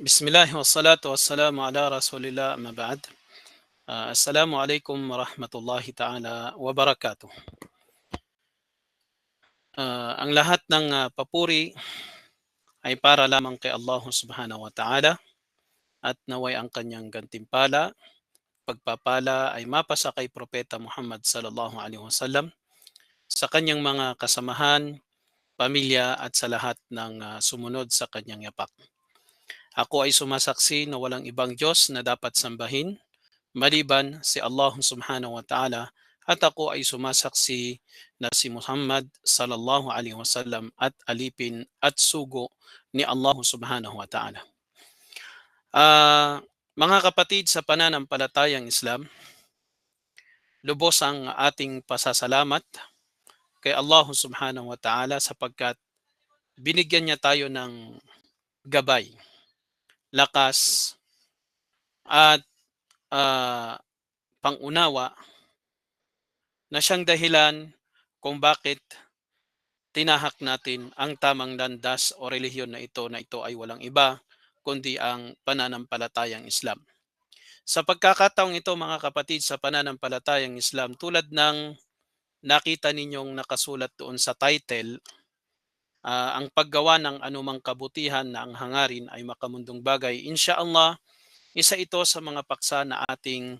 Bismillah wassalatu wassalamu ala rasulillah amma ba'd. Assalamu alaikum warahmatullahi ta'ala wabarakatuh. Ang lahat ng papuri ay para lamang kay Allah subhanahu wa ta'ala at naway ang kanyang gantimpala, pagpapala ay mapasa kay Propeta Muhammad sallallahu alaihi wasallam, sa kanyang mga kasamahan, pamilya at sa lahat ng sumunod sa kanyang yapak. Ako ay sumasaksi na walang ibang Diyos na dapat sambahin maliban si Allah subhanahu wa ta'ala, at ako ay sumasaksi na si Muhammad sallallahu alaihi wasallam at alipin at sugo ni Allah subhanahu wa ta'ala. Mga kapatid sa pananampalatayang Islam, lubos ang ating pasasalamat kay Allah subhanahu wa ta'ala sapagkat binigyan niya tayo ng gabay, lakas at ah, pangunawa na siyang dahilan kung bakit tinahak natin ang tamang landas o relihiyon na ito ay walang iba kundi ang pananampalatayang Islam. Sa pagkakataong ito mga kapatid sa pananampalatayang Islam, tulad ng nakita ninyong nakasulat doon sa title, ang paggawa ng anumang kabutihan na ang hangarin ay makamundong bagay. Insyaallah, isa ito sa mga paksa na ating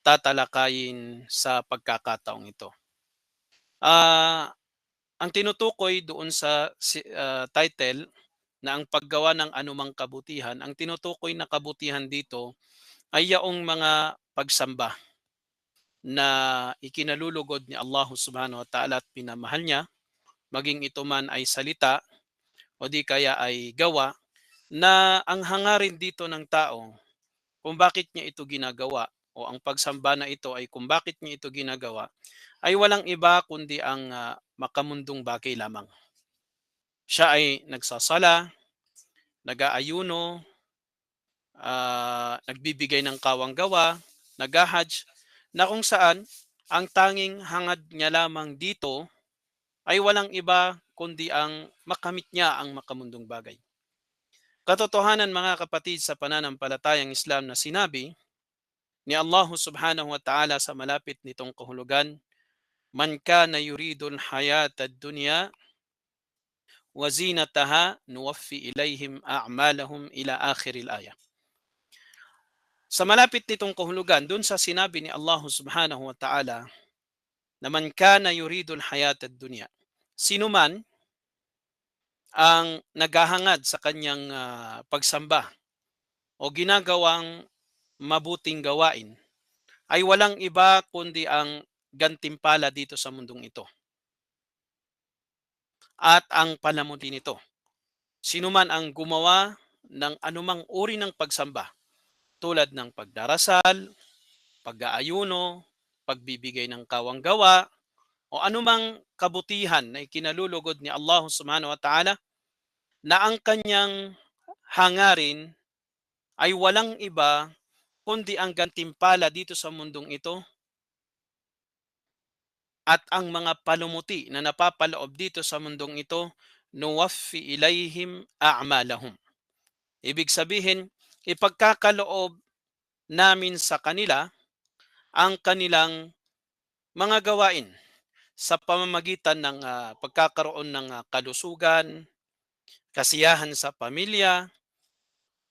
tatalakayin sa pagkakataong ito. Ang tinutukoy doon sa title na ang paggawa ng anumang kabutihan, ang tinutukoy na kabutihan dito ay yaong mga pagsamba na ikinalulugod ni Allah subhanahu wa ta'ala at pinamahal niya, maging ito man ay salita o di kaya ay gawa, na ang hangarin dito ng tao kung bakit niya ito ginagawa o ang pagsamba na ito ay kung bakit niya ito ginagawa ay walang iba kundi ang makamundong bagay lamang. Siya ay nagsasala, nag-aayuno, nagbibigay ng kawang gawa, nag-hajj, na kung saan ang tanging hangad niya lamang dito ay walang iba kundi ang makamit niya ang makamundong bagay. Katotohanan mga kapatid sa pananampalatayang Islam na sinabi ni Allah subhanahu wa ta'ala sa malapit nitong kahulugan, "Man kana yuridul hayata ad-dunya wa zinataha nuwaffi ilaihim a'malahum ila akhiril ayah." Sa malapit nitong kahulugan, dun sa sinabi ni Allah subhanahu wa ta'ala, na man kana yuridul hayata ad-dunya, sino man ang naghahangad sa kanyang pagsamba o ginagawang mabuting gawain ay walang iba kundi ang gantimpala dito sa mundong ito at ang palamuti nito. Sino man ang gumawa ng anumang uri ng pagsamba tulad ng pagdarasal, pag-aayuno, pagbibigay ng kawang gawa, o anumang kabutihan na ikinalulugod ni Allah subhanahu wa ta'ala, na ang kanyang hangarin ay walang iba kundi ang gantimpala dito sa mundong ito at ang mga palumuti na napapaloob dito sa mundong ito, nuwaffi ilaihim a'malahum. Ibig sabihin, ipagkakaloob namin sa kanila ang kanilang mga gawain sa pamamagitan ng pagkakaroon ng kalusugan, kasiyahan sa pamilya,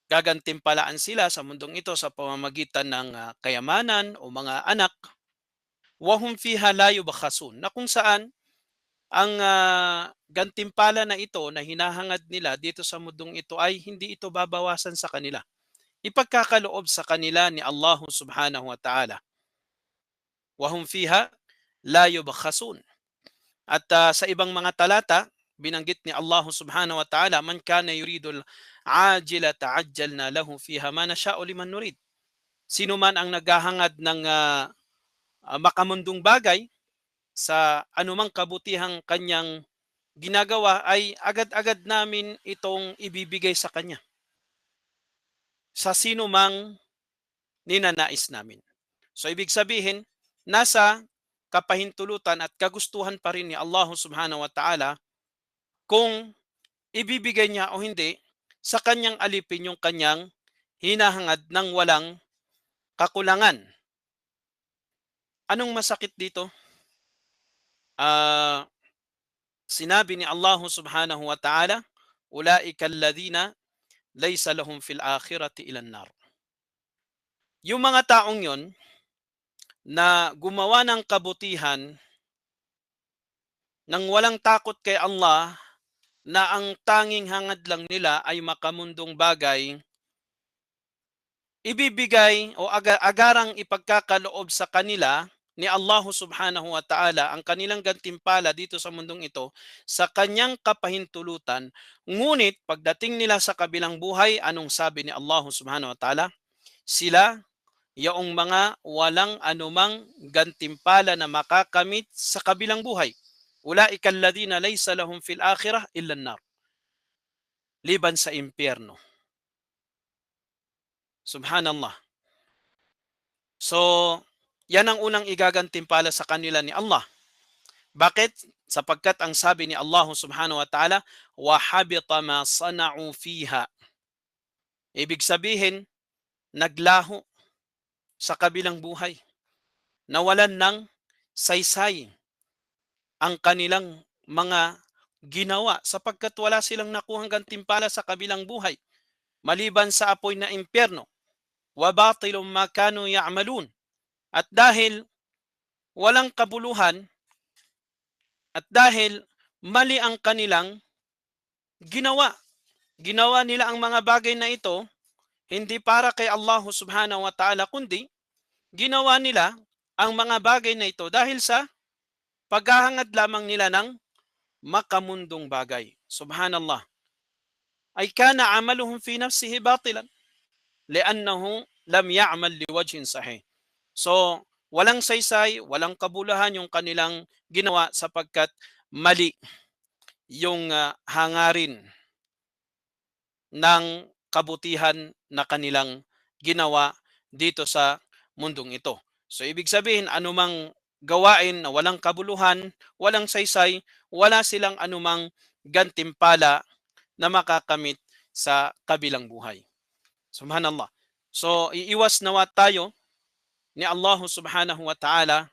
gagantimpalaan sila sa mundong ito sa pamamagitan ng kayamanan o mga anak, wahum fiha la yubkhasun, na kung saan ang gantimpala na ito na hinahangad nila dito sa mundong ito ay hindi ito babawasan sa kanila. Ipagkakaloob sa kanila ni Allah subhanahu wa ta'ala. Wahum fiha la yubkhasun. At sa ibang mga talata, binanggit ni Allah subhanahu wa ta'ala, man kana yuridul ajila ta'ajjalna lahu fiha ma nasha'u liman nurid. Sino man ang naghahangad ng makamundong bagay sa anumang kabutihang kanyang ginagawa ay agad-agad namin itong ibibigay sa kanya, sa sino mang ninanais namin. So ibig sabihin, nasa kapahintulutan at kagustuhan pa rin ni Allah subhanahu wa ta'ala kung ibibigay niya o hindi sa kanyang alipin yung kanyang hinahangad ng walang kakulangan. Anong masakit dito? Ah, Sinabi ni Allah subhanahu wa ta'ala, "Ulaika alladhina laysa lahum fil akhirati ilan nar." Yung mga taong yon na gumawa ng kabutihan nang walang takot kay Allah, na ang tanging hangad lang nila ay makamundong bagay, ibibigay o agarang ipagkakaloob sa kanila ni Allah subhanahu wa ta'ala ang kanilang gantimpala dito sa mundong ito sa kanyang kapahintulutan. Ngunit pagdating nila sa kabilang buhay, anong sabi ni Allah subhanahu wa ta'ala? Sila yaong mga walang anumang gantimpala na makakamit sa kabilang buhay. Ulaika alladhina laysa lahum fil akhirah illa an-nar. Liban sa impyerno. Subhanallah. So, yan ang unang igagantimpala sa kanila ni Allah. Bakit? Sapagkat ang sabi ni Allah subhanahu wa ta'ala, وَحَبِطَ مَا صَنَعُوا فِيهَا. Ibig sabihin, naglaho sa kabilang buhay. Nawalan ng saysay ang kanilang mga ginawa sapagkat wala silang nakuhang gantimpala sa kabilang buhay. Maliban sa apoy na impyerno. وَبَاطِلٌ مَا كَانُوا يَعْمَلُونَ. At dahil walang kabuluhan at dahil mali ang kanilang ginawa. Ginawa nila ang mga bagay na ito hindi para kay Allah subhanahu wa ta'ala, kundi ginawa nila ang mga bagay na ito dahil sa paghahangad lamang nila ng makamundong bagay. Subhanallah. Ay kana amaluhum fi nafsihi batilan li'annahu lam ya'mal liwajhin sahih. So, walang saysay, walang kabuluhan yung kanilang ginawa sapagkat mali yung hangarin ng kabutihan na kanilang ginawa dito sa mundong ito. So ibig sabihin, anumang gawain na walang kabuluhan, walang saysay, wala silang anumang gantimpala na makakamit sa kabilang buhay. Subhanallah. So iiwas nawa tayo ni Allah subhanahu wa ta'ala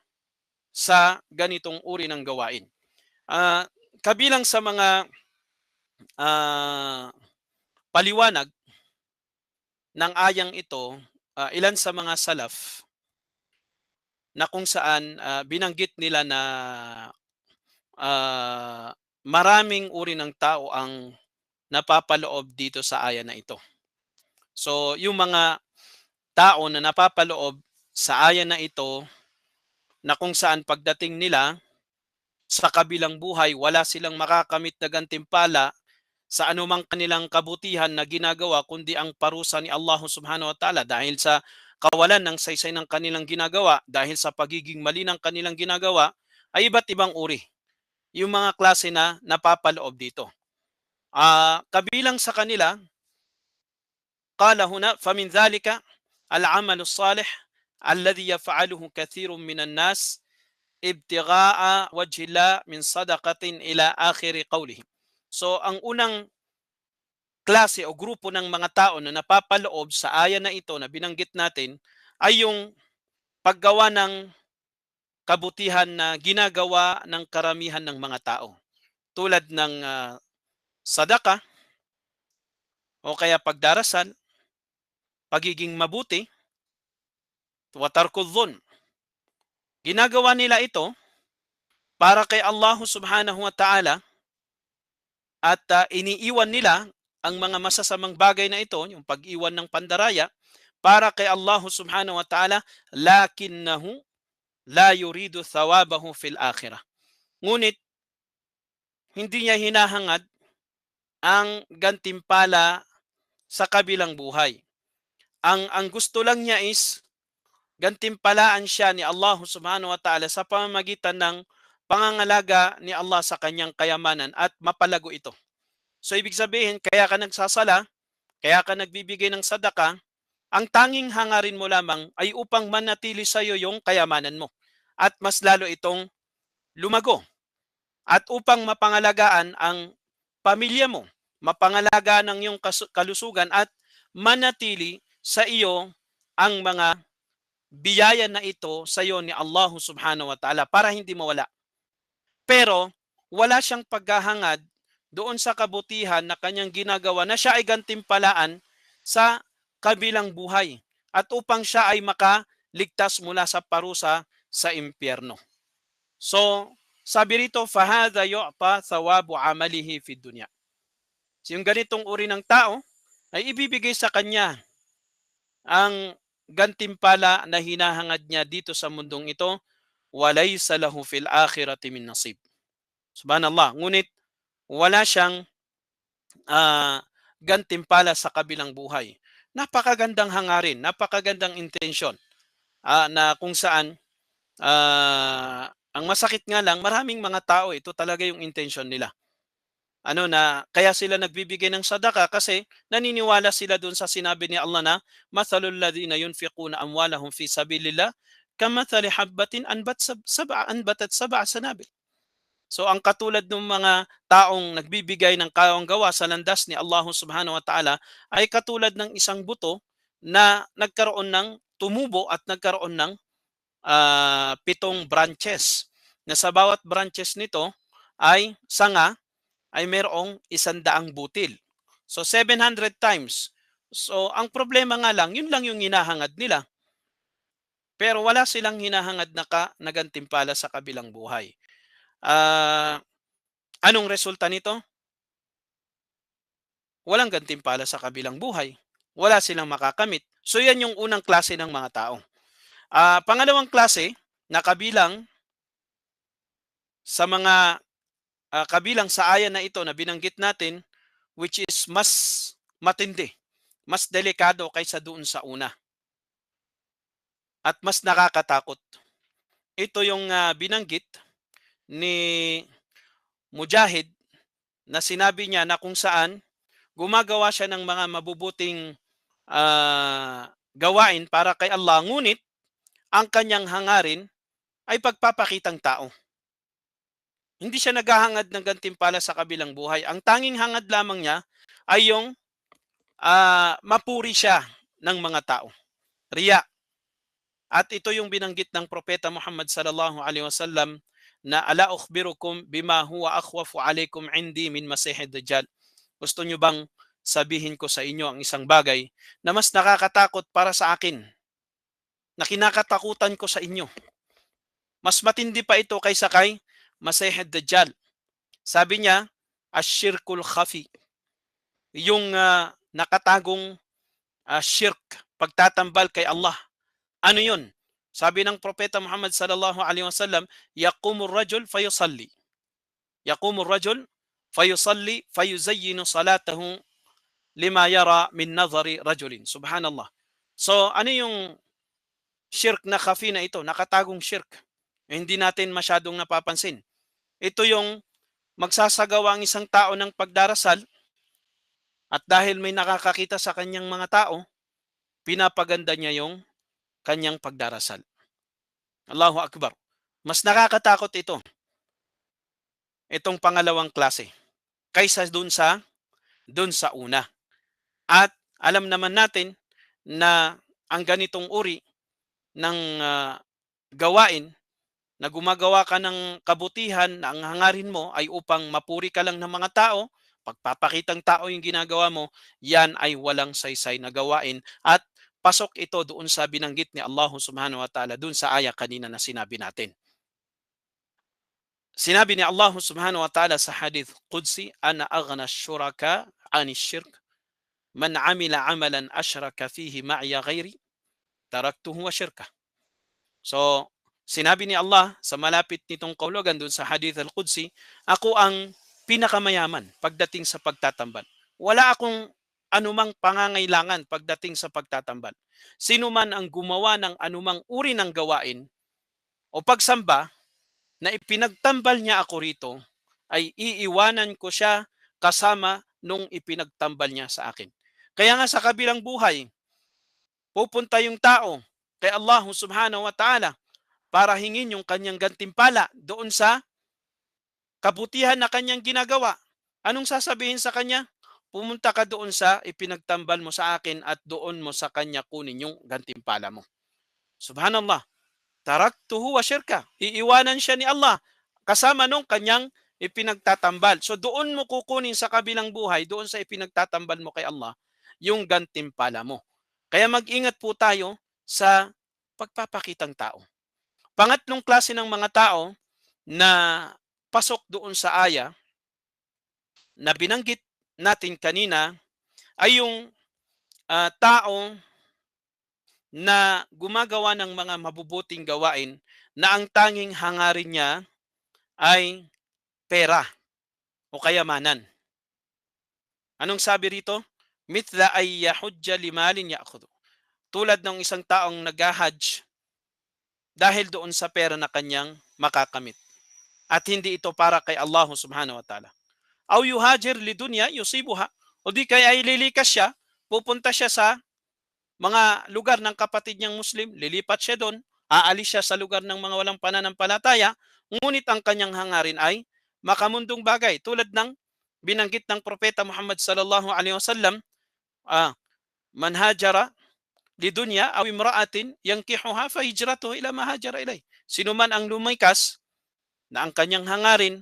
sa ganitong uri ng gawain. Kabilang sa mga paliwanag ng ayang ito, ilan sa mga salaf na kung saan binanggit nila na maraming uri ng tao ang napapaloob dito sa aya na ito. So yung mga tao na napapaloob sa aya na ito na kung saan pagdating nila sa kabilang buhay wala silang makakamit na gantimpala sa anumang kanilang kabutihan na ginagawa kundi ang parusa ni Allah subhanahu wa ta'ala dahil sa kawalan ng saysay ng kanilang ginagawa, dahil sa pagiging mali ng kanilang ginagawa, ay iba't ibang uri yung mga klase na napapaloob dito. Kabilang sa kanila, qala huna, famin dhalika al-amalu salih alladhi yaf'aluhu kathirun minan nas ibtigha'a wajhillah min sadaqatin ila akhiri qawlihi. So ang unang klase o grupo ng mga tao na napapaloob sa aya na ito na binanggit natin ay yung paggawa ng kabutihan na ginagawa ng karamihan ng mga tao. Tulad ng sadaka o kaya pagdarasal, pagiging mabuti, wa tarkul dhulm. Ginagawa nila ito para kay Allah subhanahu wa ta'ala at iniiwan nila ang mga masasamang bagay na ito, yung pag-iwan ng pandaraya, para kay Allah subhanahu wa ta'ala, lakinnahu la yuridu thawabahu fil akhirah. Ngunit, hindi niya hinahangad ang gantimpala sa kabilang buhay. Ang gusto lang niya is gantimpalaan siya ni Allah subhanahu wa ta'ala sa pamamagitan ng pangangalaga ni Allah sa kanyang kayamanan at mapalago ito. So ibig sabihin, kaya ka nagsasala, kaya ka nagbibigay ng sadaka, ang tanging hangarin mo lamang ay upang manatili sa iyo yung kayamanan mo at mas lalo itong lumago at upang mapangalagaan ang pamilya mo, mapangalaga ng iyong kalusugan at manatili sa iyo ang mga biyaya na ito sa iyo ni Allah subhanahu wa ta'ala para hindi mawala. Pero wala siyang paghahangad doon sa kabutihan na kanyang ginagawa na siya ay gantimpalaan sa kabilang buhay at upang siya ay makaligtas mula sa parusa sa impyerno. So, sabi rito, fahadha yu'ta thawabu amalihi fid dunya. So, yung ganitong uri ng tao ay ibibigay sa kanya ang gantimpala na hinahangad niya dito sa mundong ito, walaysa lahu fil akhirati min nasib. Subhanallah. Ngunit wala siyang gantimpala sa kabilang buhay. Napakagandang hangarin, napakagandang intensyon na kung saan ang masakit nga lang, maraming mga tao, ito talaga yung intensyon nila. Kaya sila nagbibigay ng sadaka kasi naniniwala sila dun sa sinabi ni Allah na mathalul ladhina yunfiquna amwalahum fi sabilillah kamathali habbatin anbatat sab'a sanabil. So ang katulad ng mga taong nagbibigay ng kawang-gawa sa landas ni Allah subhanahu wa ta'ala ay katulad ng isang buto na nagkaroon ng tumubo at nagkaroon ng 7 branches. Na sa bawat branches nito ay sanga ay mayroong 100 butil. So 700 times. So ang problema nga lang, yun lang yung hinahangad nila. Pero wala silang hinahangad na nagantimpala sa kabilang buhay. Anong resulta nito? Walang gantimpala sa kabilang buhay. Wala silang makakamit. So yan yung unang klase ng mga tao. Pangalawang klase na kabilang sa mga kabilang sa aya na ito na binanggit natin, which is mas matindi, mas delikado kaysa doon sa una. At mas nakakatakot. Ito yung binanggit ni Mujahid na sinabi niya na kung saan gumagawa siya ng mga mabubuting gawain para kay Allah, ngunit ang kanyang hangarin ay pagpapakitang tao. Hindi siya naghahangad ng gantimpala sa kabilang buhay. Ang tanging hangad lamang niya ay yung mapuri siya ng mga tao. Riya. At ito yung binanggit ng Propeta Muhammad sallallahu alaihi wasallam na ala ukhbirukum bima huwa akhwafu alaikum indi min masihid dajjal. Gusto nyo bang sabihin ko sa inyo ang isang bagay na mas nakakatakot para sa akin, na kinakatakutan ko sa inyo? Mas matindi pa ito kaysa kay Masih Dajjal. Sabi niya, asyirkul khafi. Yung nakatagong shirk, pagtatambal kay Allah. Ano yun? Sabi ng Propeta Muhammad sallallahu alaihi wasallam, yaqumur rajul fayusalli. Yaqumur rajul fayusalli fayuzayyinu salatahu lima yara min nazari rajulin. Subhanallah. So ano yung shirk na khafi na ito? Nakatagong shirk. Hindi natin masyadong napapansin. Ito yung magsasagawa ang isang tao ng pagdarasal at dahil may nakakakita sa kanyang mga tao, pinapaganda niya yung kanyang pagdarasal. Allahu Akbar. Mas nakakatakot ito. Itong pangalawang klase kaysa dun sa una. At alam naman natin na ang ganitong uri ng gawain na gumagawa ka ng kabutihan na ang hangarin mo ay upang mapuri ka lang ng mga tao, pagpapakitang tao yung ginagawa mo, yan ay walang saysay na gawain at pasok ito doon sa binanggit ni Allah subhanahu wa ta'ala doon sa aya kanina na sinabi natin. Sinabi ni Allah subhanahu wa ta'ala sa hadith Qudsi, ana aghna syuraka ani syirk man amila amalan ashraka fihi ma'iya ghairi taraktuhu wa syirka. So, sinabi ni Allah sa malapit nitong kahulugan doon sa hadith al-Qudsi, ako ang pinakamayaman pagdating sa pagtatambal. Wala akong anumang pangangailangan pagdating sa pagtatambal. Sino man ang gumawa ng anumang uri ng gawain o pagsamba na ipinagtambal niya ako rito, ay iiwanan ko siya kasama nung ipinagtambal niya sa akin. Kaya nga sa kabilang buhay, pupunta yung tao kay Allah subhanahu wa ta'ala para hingin yung kanyang gantimpala doon sa kabutihan na kanyang ginagawa. Anong sasabihin sa kanya? pumunta ka doon sa ipinagtambal mo sa akin at doon mo sa kanya kunin yung gantimpala mo. Subhanallah. Taraktuhu wa syirka. Iiwanan siya ni Allah kasama nung kanyang ipinagtatambal. So doon mo kukunin sa kabilang buhay, doon sa ipinagtatambal mo kay Allah, yung gantimpala mo. Kaya mag-ingat po tayo sa pagpapakitang tao. Pangatlong klase ng mga tao na pasok doon sa aya na binanggit natin kanina ay yung tao na gumagawa ng mga mabubuting gawain na ang tanging hangarin niya ay pera o kayamanan. Anong sabi rito? Mithla ay yahujja limalin ya'khudhu. Tulad ng isang taong nag-hajj dahil doon sa pera na kanyang makakamit. At hindi ito para kay Allah subhanahu wa ta'ala. Aw yuhajir lidunya yusibuha. O di kaya ay lilikas siya, pupunta siya sa mga lugar ng kapatid niyang Muslim, lilipat siya doon, aalis siya sa lugar ng mga walang pananampalataya, ngunit ang kanyang hangarin ay makamundong bagay. Tulad ng binanggit ng Propeta Muhammad sallallahu alaihi wasallam, man hajara lidunya aw imra'atin yankihuha fa hijratuhu ila ma hajara ilay. Sino man ang lumikas na ang kanyang hangarin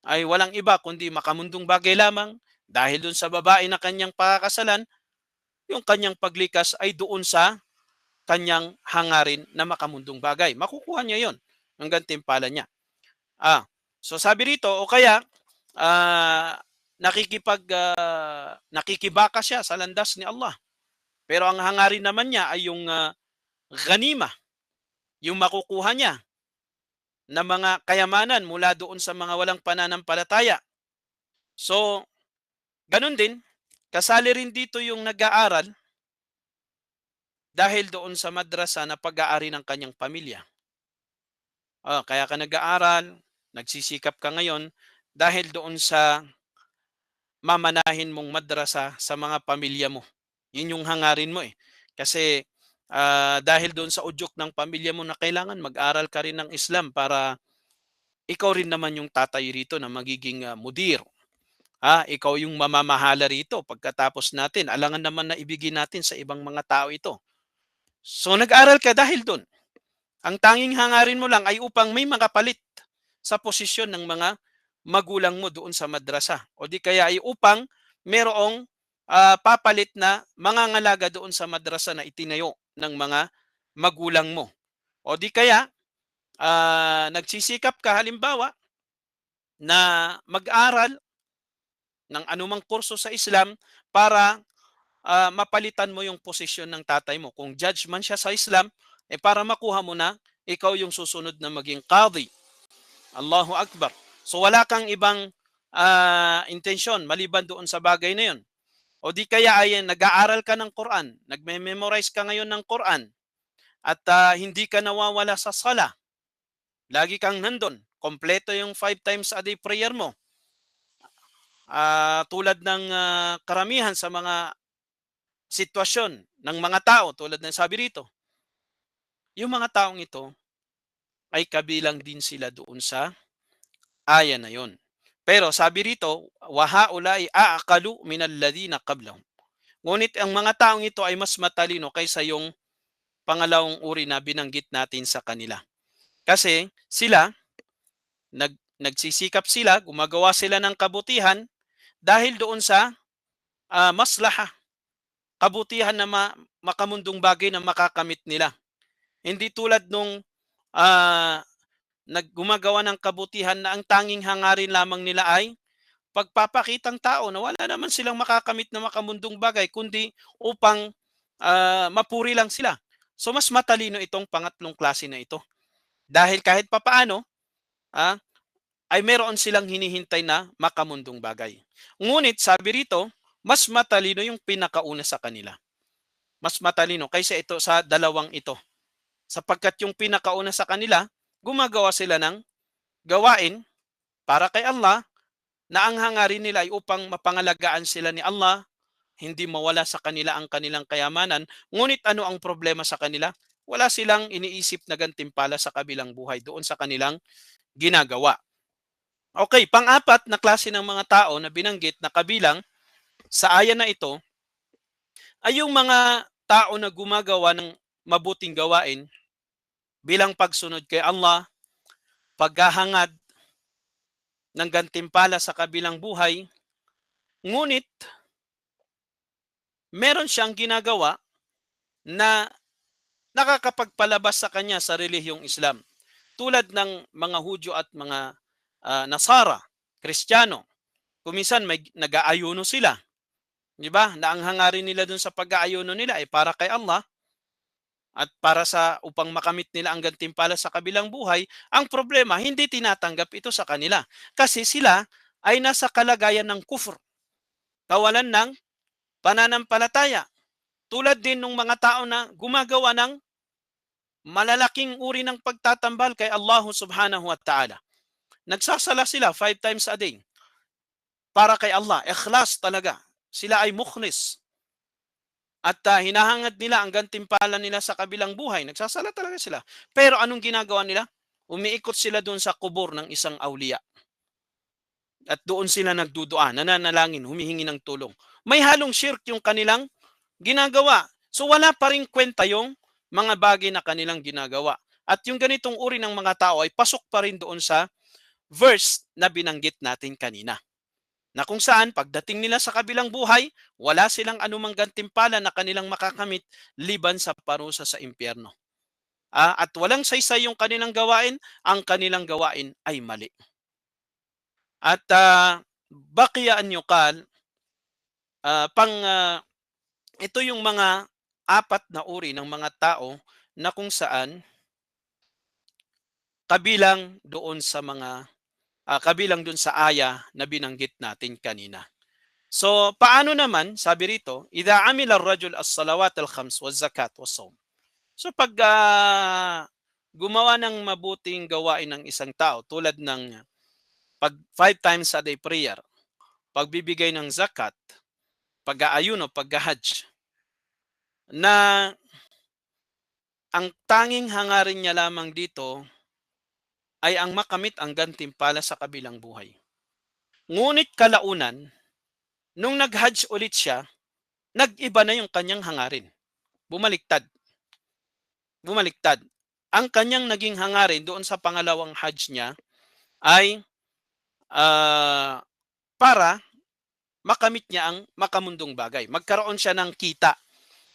ay walang iba kundi makamundong bagay lamang dahil dun sa babae na kanyang pakakasalan, yung kanyang paglikas ay doon sa kanyang hangarin na makamundong bagay. Makukuha niya yon ang gantimpala niya. So sabi rito, o kaya nakikibaka siya sa landas ni Allah. Pero ang hangarin naman niya ay yung ganima, yung makukuha niya na mga kayamanan mula doon sa mga walang pananampalataya. So, ganun din, kasali rin dito yung nag-aaral dahil doon sa madrasa na pag-aari ng kanyang pamilya. Kaya ka nag-aaral, nagsisikap ka ngayon dahil doon sa mamanahin mong madrasa sa mga pamilya mo. Yun yung hangarin mo eh. Kasi dahil doon sa udyok ng pamilya mo na kailangan mag-aral ka rin ng Islam para ikaw rin naman yung tatay rito na magiging mudir. Ikaw yung mamamahala rito pagkatapos natin. Alangan naman na ibigay natin sa ibang mga tao ito. So nag-aral ka dahil doon. Ang tanging hangarin mo lang ay upang may makapalit sa posisyon ng mga magulang mo doon sa madrasa. O di kaya ay upang merong papalit na mangangalaga doon sa madrasa na itinayo ng mga magulang mo. O di kaya nagsisikap ka halimbawa na mag-aral ng anumang kurso sa Islam para mapalitan mo yung posisyon ng tatay mo. Kung judge man siya sa Islam, para makuha mo na ikaw yung susunod na maging qadi. Allahu Akbar. So wala kang ibang intensyon maliban doon sa bagay na yun. O di kaya ay nag-aaral ka ng Quran, nagme-memorize ka ngayon ng Quran, at hindi ka nawawala sa sala. Lagi kang nandun. Kompleto yung 5 times a day prayer mo. Tulad ng karamihan sa mga sitwasyon ng mga tao, tulad ng sabi rito, yung mga taong ito ay kabilang din sila doon sa aya na yon. Pero sabi rito, wahaulay aaqalu minalladhina qablahum. Ngunit ang mga taong ito ay mas matalino kaysa yung pangalawang uri na binanggit natin sa kanila. Kasi sila, nagsisikap sila, gumagawa sila ng kabutihan dahil doon sa maslaha, kabutihan na makamundong bagay na makakamit nila. Hindi tulad nung naggumagawa ng kabutihan na ang tanging hangarin lamang nila ay pagpapakitang tao na wala naman silang makakamit na makamundong bagay kundi upang mapuri lang sila. So mas matalino itong pangatlong klase na ito. Dahil kahit papaano, ay meron silang hinihintay na makamundong bagay. Ngunit sabi rito, mas matalino yung pinakauna sa kanila. Mas matalino kaysa ito sa dalawang ito. Sapagkat yung pinakauna sa kanila, gumagawa sila ng gawain para kay Allah na ang hangarin nila ay upang mapangalagaan sila ni Allah, hindi mawala sa kanila ang kanilang kayamanan. Ngunit ano ang problema sa kanila? Wala silang iniisip na gantimpala sa kabilang buhay doon sa kanilang ginagawa. Okay, pang-apat na klase ng mga tao na binanggit na kabilang sa aya na ito ay yung mga tao na gumagawa ng mabuting gawain bilang pagsunod kay Allah, paghahangad ng gantimpala sa kabilang buhay, ngunit meron siyang ginagawa na nakakapagpalabas sa kanya sa relihiyong Islam. Tulad ng mga Hudyo at mga Nasara, Kristiyano. Kuminsan may nag-aayuno sila, 'di ba? Na ang hangarin nila dun sa pag-aayuno nila ay para kay Allah at para sa upang makamit nila ang gantimpala sa kabilang buhay. Ang problema, hindi tinatanggap ito sa kanila kasi sila ay nasa kalagayan ng kufr, kawalan ng pananampalataya. Tulad din ng mga tao na gumagawa ng malalaking uri ng pagtatambal kay Allah subhanahu wa ta'ala. Nagsasala sila 5 times a day para kay Allah. Ikhlas talaga. Sila ay mukhlis. At hinahangad nila ang gantimpala nila sa kabilang buhay. Nagsasala talaga sila. Pero anong ginagawa nila? Umiikot sila doon sa kubur ng isang awliya. At doon sila nagdudua, nananalangin, humihingi ng tulong. May halong shirk yung kanilang ginagawa. So wala pa rin kwenta yung mga bagay na kanilang ginagawa. At yung ganitong uri ng mga tao ay pasok pa rin doon sa verse na binanggit natin kanina. Na kung saan pagdating nila sa kabilang buhay, wala silang anumang gantimpala na kanilang makakamit liban sa parusa sa impyerno. At walang saysay yung kanilang gawain, ang kanilang gawain ay mali. At baqiya an yuqal, ito yung mga apat na uri ng mga tao na kung saan kabilang doon sa mga kabilang doon sa aya na binanggit natin kanina. So, paano naman, sabi rito, idha amila ar-rajul as-salawat al-khams wa zakat wa sawm. So, pag gumawa ng mabuting gawain ng isang tao tulad ng pag 5 times a day prayer, pagbibigay ng zakat, pag-aayuno, pag-hajj, na ang tanging hangarin niya lamang dito ay ang makamit ang gantimpala sa kabilang buhay. Ngunit kalaunan, nung nag-hajj ulit siya, nag-iba na yung kanyang hangarin. Bumaliktad. Bumaliktad. Ang kanyang naging hangarin doon sa pangalawang hajj niya ay para makamit niya ang makamundong bagay. Magkaroon siya ng kita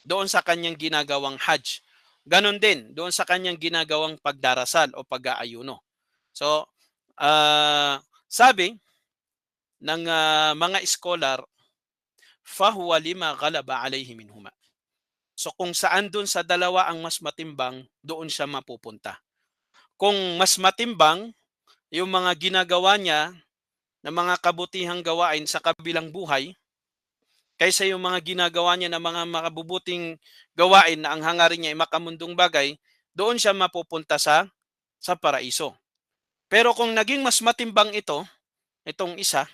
doon sa kanyang ginagawang hajj. Ganon din doon sa kanyang ginagawang pagdarasal o pag-aayuno. So, sabi ng mga scholar, fahuwa lima ghalaba alayhi minhuma. So kung saan doon sa dalawa ang mas matimbang, doon siya mapupunta. Kung mas matimbang yung mga ginagawa niya na mga kabutihang gawain sa kabilang buhay, kaysa yung mga ginagawa niya na mga makabubuting gawain na ang hangarin niya ay makamundong bagay, doon siya mapupunta sa paraiso. Pero kung naging mas matimbang itong isa,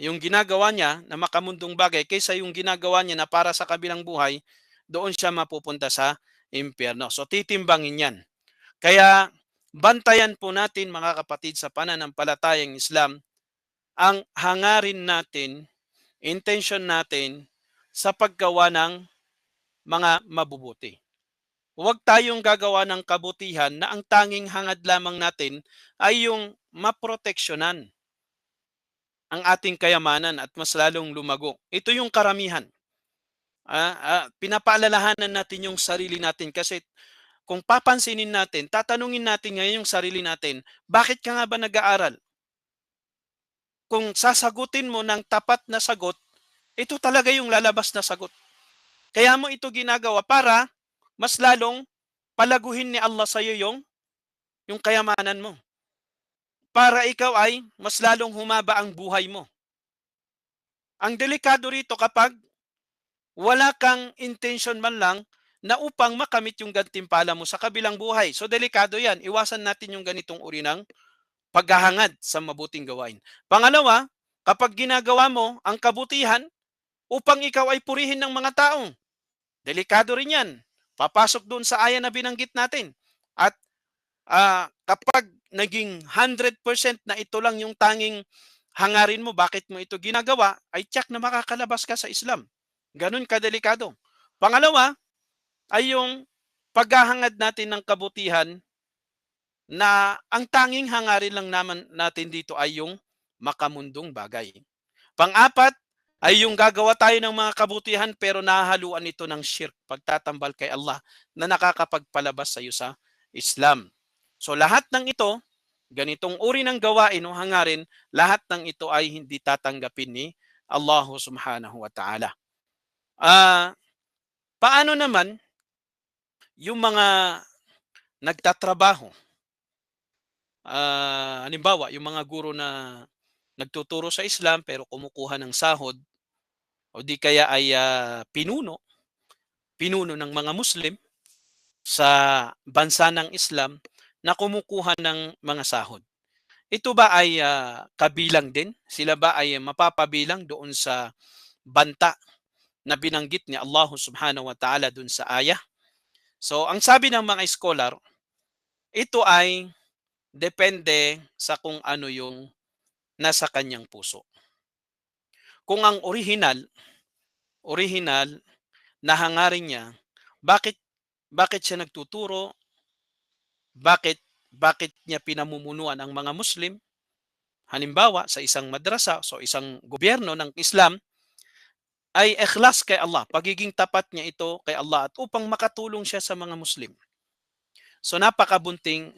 yung ginagawa niya na makamundong bagay kaysa yung ginagawa niya na para sa kabilang buhay, doon siya mapupunta sa impyerno. So titimbangin yan. Kaya bantayan po natin mga kapatid sa pananampalatayang Islam ang hangarin natin, intention natin sa paggawa ng mga mabubuti. Huwag tayong gagawa ng kabutihan na ang tanging hangad lamang natin ay yung maproteksyonan ang ating kayamanan at mas lalong lumago. Ito yung karamihan. Pinapaalalahanan natin yung sarili natin kasi kung papansinin natin, tatanungin natin ngayon yung sarili natin, bakit ka nga ba nag-aaral? Kung sasagutin mo ng tapat na sagot, ito talaga yung lalabas na sagot. Kaya mo ito ginagawa para mas lalong palaguhin ni Allah sa iyo yung kayamanan mo. Para ikaw ay mas lalong humaba ang buhay mo. Ang delikado rito kapag wala kang intention man lang na upang makamit yung gantimpala mo sa kabilang buhay. So delikado yan. Iwasan natin yung ganitong uri ng paghahangad sa mabuting gawain. Pangalawa, kapag ginagawa mo ang kabutihan upang ikaw ay purihin ng mga tao, delikado rin yan. Papasok doon sa aya na binanggit natin. At kapag naging 100% na ito lang yung tanging hangarin mo bakit mo ito ginagawa, ay tiyak na makakalabas ka sa Islam. Ganun kadelikado. Pangalawa ay yung paghahangad natin ng kabutihan na ang tanging hangarin lang naman natin dito ay yung makamundong bagay. Pang-apat ay yung gagawa tayo ng mga kabutihan pero nahahaluan ito ng shirk, pagtatambal kay Allah na nakakapagpalabas sa iyo sa Islam. So lahat ng ito, ganitong uri ng gawain o hangarin, lahat ng ito ay hindi tatanggapin ni Allah subhanahu wa ta'ala. Ah, paano naman yung mga nagtatrabaho? Halimbawa, yung mga guro na nagtuturo sa Islam pero kumukuha ng sahod o di kaya ay pinuno ng mga Muslim sa bansa ng Islam na kumukuha ng mga sahod. Ito ba ay kabilang din? Sila ba ay mapapabilang doon sa banta na binanggit ni Allah subhanahu wa ta'ala doon sa ayah? So, ang sabi ng mga scholar, ito ay depende sa kung ano yung nasa kanyang puso. Kung ang original na hangarin niya, bakit bakit siya nagtuturo? Bakit bakit niya pinamumunuan ang mga Muslim? Halimbawa, sa isang madrasa, so isang gobyerno ng Islam, ay ikhlas kay Allah, pagiging tapat niya ito kay Allah at upang makatulong siya sa mga Muslim. So napakabuti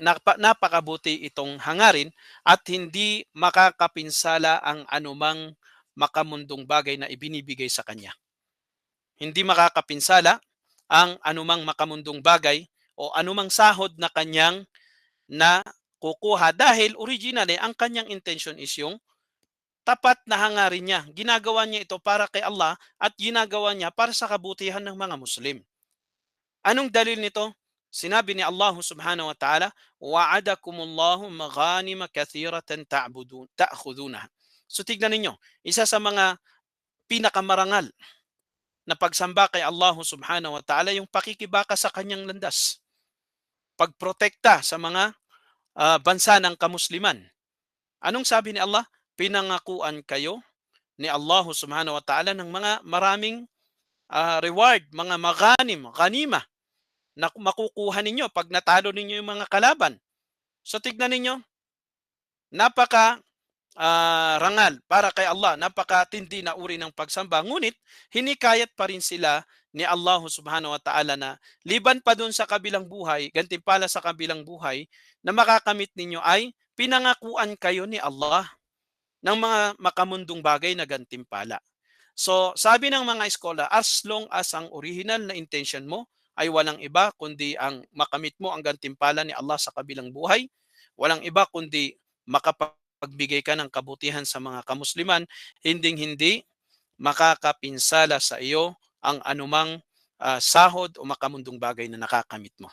itong hangarin at hindi makakapinsala ang anumang makamundong bagay na ibinibigay sa kanya. Hindi makakapinsala ang anumang makamundong bagay o anumang sahod na kanyang na kukuha dahil originally ang kanyang intention is yung tapat na hangarin niya. Ginagawa niya ito para kay Allah at ginagawa niya para sa kabutihan ng mga Muslim. Anong dalil nito? Sinabi ni Allah subhanahu wa ta'ala, "Wa'adakumullahu maghanima kathiratan ta'khudunaha." So tignan ninyo, isa sa mga pinakamarangal na pagsamba kay Allah subhanahu wa ta'ala yung pakikibaka sa kanyang landas. Pagprotekta sa mga bansa ng kamusliman. Anong sabi ni Allah? Pinangakuan kayo ni Allah subhanahu wa ta'ala ng mga maraming reward, mga ganima na makukuha ninyo pag natalo ninyo yung mga kalaban. So tignan ninyo, napaka rangal para kay Allah, napakatindi na uri ng pagsamba. Ngunit hinikayat pa rin sila ni Allah subhanahu wa ta'ala na liban pa dun sa kabilang buhay, gantimpala sa kabilang buhay, na makakamit ninyo ay pinangakuan kayo ni Allah ng mga makamundong bagay na gantimpala. So, sabi ng mga eskola, as long as ang original na intention mo ay walang iba kundi ang makamit mo ang gantimpala ni Allah sa kabilang buhay, walang iba kundi makapagbigay ka ng kabutihan sa mga kamusliman, hinding-hindi makakapinsala sa iyo ang anumang sahod o makamundong bagay na nakakamit mo.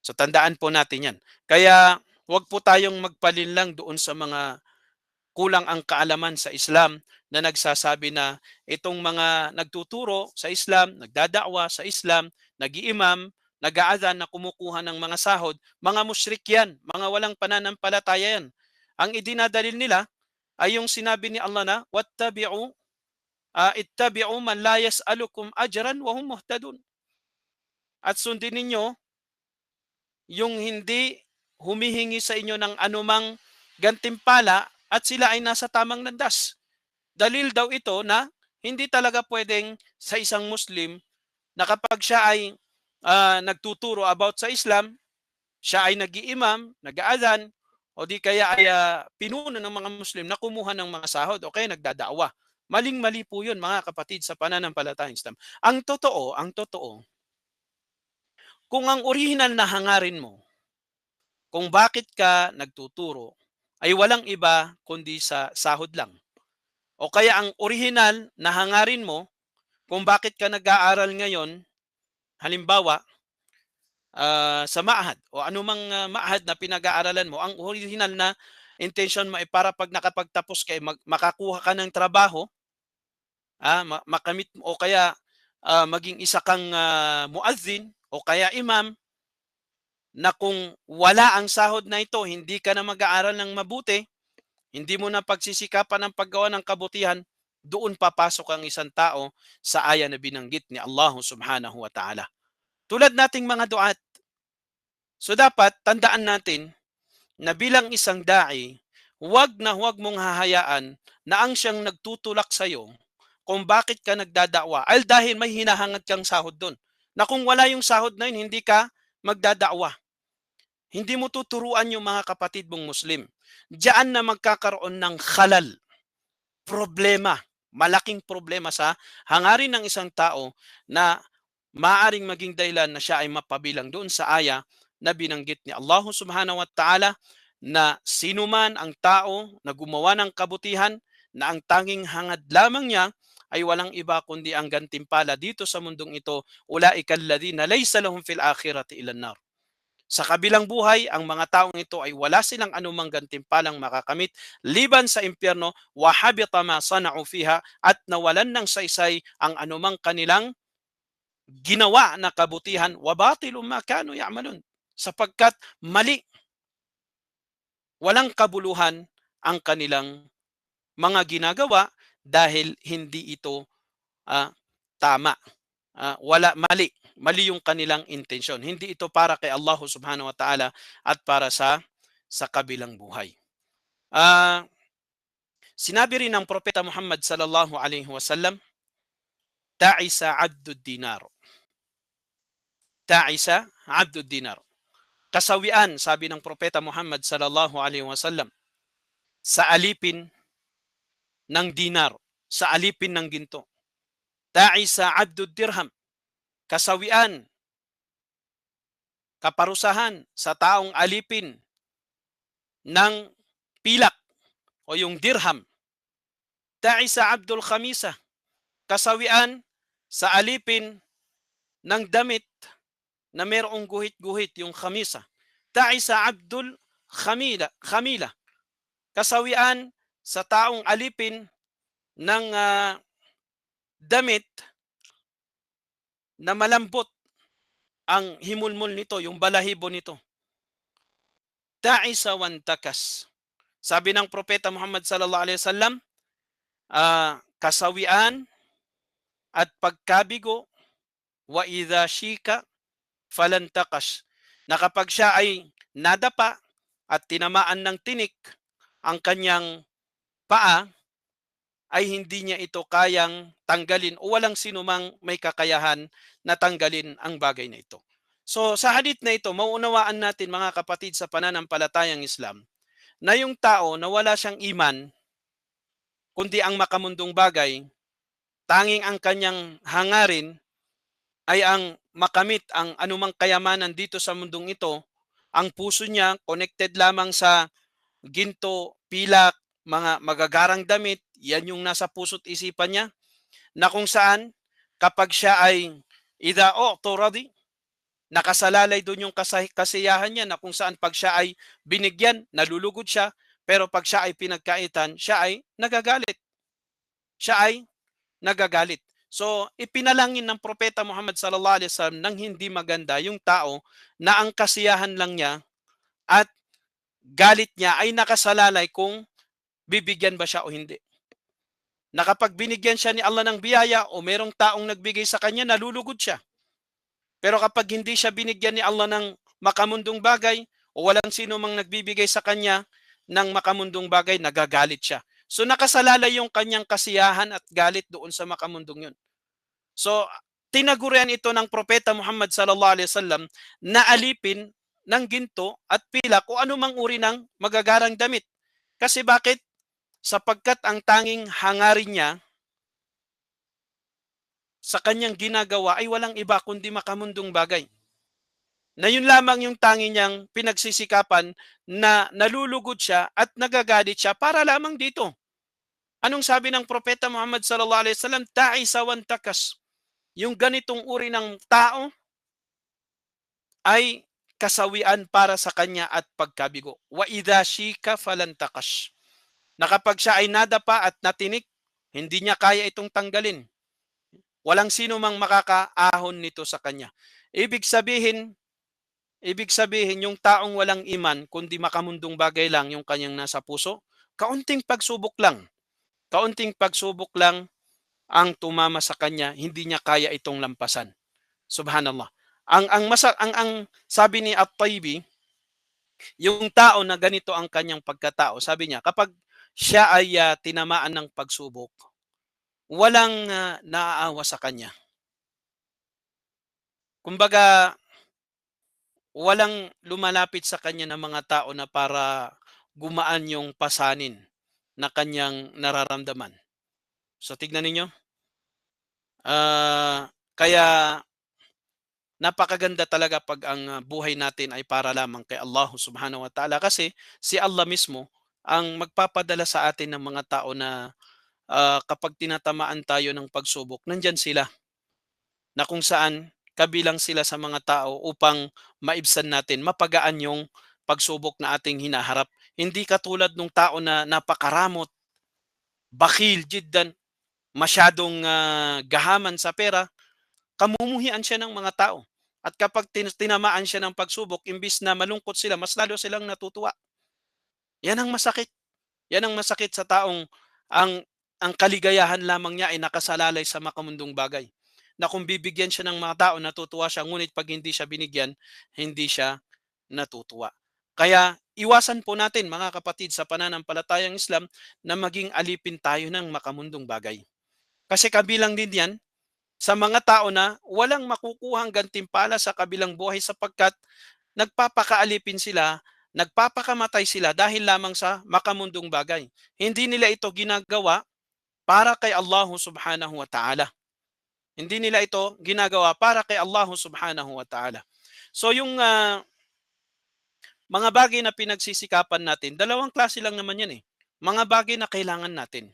So, tandaan po natin yan. Kaya, huwag po tayong magpalinlang doon sa mga kulang ang kaalaman sa Islam na nagsasabi na itong mga nagtuturo sa Islam, nagdadakwa sa Islam, nag-iimam, nag-aadhan na kumukuha ng mga sahod, mga musyrik yan, mga walang pananampalataya yan. Ang idinadalil nila ay yung sinabi ni Allah na, ittabi'u man la yas'alukum ajran wa hum muhtadun. At sundin ninyo yung hindi humihingi sa inyo ng anumang gantimpala at sila ay nasa tamang landas. Dalil daw ito na hindi talaga pwedeng sa isang Muslim na kapag siya ay nagtuturo about sa Islam, siya ay nag-iimam, nag-aadhan, o di kaya ay pinuno ng mga Muslim na kumuha ng mga sahod o kaya nagdadaawa. Maling-mali po yun mga kapatid sa pananampalatayang Islam. Ang totoo, kung ang original na hangarin mo, kung bakit ka nagtuturo, ay walang iba kundi sa sahod lang. O kaya ang original na hangarin mo, kung bakit ka nag-aaral ngayon, halimbawa, sa maahad o anumang maahad na pinag-aaralan mo, ang original na intention mo ay para pag nakapagtapos ka, makakuha ka ng trabaho, makamit o kaya maging isa kang muazzin o kaya imam, na kung wala ang sahod na ito, hindi ka na mag-aaral ng mabuti, hindi mo na pagsisikapan ng paggawa ng kabutihan, doon papasok ang isang tao sa aya na binanggit ni Allah subhanahu wa ta'ala. Tulad nating mga duat. So dapat tandaan natin na bilang isang da'i, huwag mong hahayaan na ang siyang nagtutulak sa iyo kung bakit ka nagdadakwa ay dahil may hinahangad kang sahod doon. Na kung wala yung sahod na yun, hindi ka magdadakwa. Hindi mo tuturuan yung mga kapatid mong Muslim. Diyan na magkakaroon ng halal, problema, malaking problema sa hangarin ng isang tao na maaring maging dahilan na siya ay mapabilang doon sa aya na binanggit ni Allah subhanahu wa ta'ala na sinuman ang tao na gumawa ng kabutihan na ang tanging hangad lamang niya ay walang iba kundi ang gantimpala dito sa mundong ito, ulaika alladhina laysa lahum fil akhirati ilan nar. Sa kabilang buhay, ang mga taong ito ay wala silang anumang gantimpalang makakamit liban sa impyerno, wa habita ma sana'u fiha, at nawalan ng saysay ang anumang kanilang ginawa na kabutihan, wa batilum ma kanu ya'malun, sapagkat mali, walang kabuluhan ang kanilang mga ginagawa dahil hindi ito ah, tama. Mali yung kanilang intensyon. Hindi ito para kay Allah subhanahu wa ta'ala at para sa kabilang buhay. Sinabi rin ng Propeta Muhammad sallallahu alaihi wasallam, ta'isa abdud dinar. Ta'isa abdud dinar. Kasawian, sabi ng Propeta Muhammad sallallahu alaihi wasallam, sa alipin ng dinar, sa alipin ng ginto. Ta'isa abdud dirham. Kasawian, kaparusahan sa taong alipin ng pilak o yung dirham. Ta'isa abdul khamisa. Kasawian sa alipin ng damit na mayroong guhit-guhit, yung khamisa. Ta'isa abdul khamila. Kasawian sa taong alipin ng damit na malambot ang himulmul nito, yung balahibo nito. Ta'isa wantakas. Sabi ng Propeta Muhammad sallallahu alaihi wasallam, kasawian at pagkabigo, wa idha shika falantakas, na kapag siya ay nadapa at tinamaan ng tinik ang kanyang paa, ay hindi niya ito kayang tanggalin o walang sinumang may kakayahan na tanggalin ang bagay na ito. So sa hadith na ito, mauunawaan natin mga kapatid sa pananampalatayang Islam na yung tao na wala siyang iman kundi ang makamundong bagay, tanging ang kanyang hangarin ay ang makamit ang anumang kayamanan dito sa mundong ito, ang puso niya connected lamang sa ginto, pilak, mga magagarang damit, yan yung nasa puso't isipan niya, na kung saan kapag siya ay idha radi, nakasalalay doon yung kasiyahan niya, na kung saan pag siya ay binigyan, nalulugod siya, pero pag siya ay pinagkaitan, siya ay nagagalit. So, ipinalangin ng Propeta Muhammad sallallahu alaihi wasallam nang hindi maganda yung tao na ang kasiyahan lang niya at galit niya ay nakasalalay kung bibigyan ba siya o hindi. Na kapag binigyan siya ni Allah ng biyaya o merong taong nagbigay sa kanya, nalulugod siya. Pero kapag hindi siya binigyan ni Allah ng makamundong bagay o walang sino mang nagbibigay sa kanya ng makamundong bagay, nagagalit siya. So nakasalalay yung kanyang kasiyahan at galit doon sa makamundong yun. So tinagurian ito ng Propeta Muhammad sallallahu alaihi wasallam na alipin ng ginto at pilak o anumang uri ng magagarang damit. Kasi bakit? Sapagkat ang tanging hangarin niya sa kanyang ginagawa ay walang iba kundi makamundong bagay. Na yun lamang yung tangi niyang pinagsisikapan, na nalulugod siya at nagagalit siya para lamang dito. Anong sabi ng Propeta Muhammad sallallahu alaihi wasallam? Ta'isa wantakas. Yung ganitong uri ng tao ay kasawian para sa kanya at pagkabigo. Wa idha shika falantakas. Na kapag siya ay nadapa at natinik, hindi niya kaya itong tanggalin. Walang sino mang makakaahon nito sa kanya. Ibig sabihin yung taong walang iman kundi makamundong bagay lang yung kanyang nasa puso, Kaunting pagsubok lang, kaunting pagsubok lang ang tumama sa kanya, hindi niya kaya itong lampasan. Subhanallah. Ang sabi ni At-Tayyibi, yung tao na ganito ang kanyang pagkatao, sabi niya, kapag siya ay tinamaan ng pagsubok, walang naaawa sa kanya. Kumbaga, walang lumalapit sa kanya ng mga tao na para gumaan yung pasanin na kanyang nararamdaman. So tignan ninyo, kaya napakaganda talaga 'pag ang buhay natin ay para lamang kay Allah Subhanahu wa Ta'ala, kasi si Allah mismo ang magpapadala sa atin ng mga tao na, kapag tinatamaan tayo ng pagsubok, nandiyan sila, na kung saan kabilang sila sa mga tao upang maibsan natin, mapagaan yung pagsubok na ating hinaharap. Hindi katulad nung tao na napakaramot, bakil jiddan, masyadong gahaman sa pera, kamumuhian siya ng mga tao. At kapag tinamaan siya ng pagsubok, imbis na malungkot sila, mas lalo silang natutuwa. Yan ang masakit. Yan ang masakit sa taong ang ang kaligayahan lamang niya ay nakasalalay sa makamundong bagay. Na kung bibigyan siya ng mga tao, natutuwa siya, ngunit pag hindi siya binigyan, hindi siya natutuwa. Kaya iwasan po natin, mga kapatid, sa pananampalatayang Islam, na maging alipin tayo ng makamundong bagay. Kasi kabilang din yan sa mga tao na walang makukuhang gantimpala sa kabilang buhay, sapagkat nagpapakaalipin sila, nagpapakamatay sila dahil lamang sa makamundong bagay. Hindi nila ito ginagawa para kay Allah Subhanahu wa Ta'ala. Hindi nila ito ginagawa para kay Allah Subhanahu wa Ta'ala. So yung mga bagay na pinagsisikapan natin, dalawang klase lang naman yan eh. Mga bagay na kailangan natin.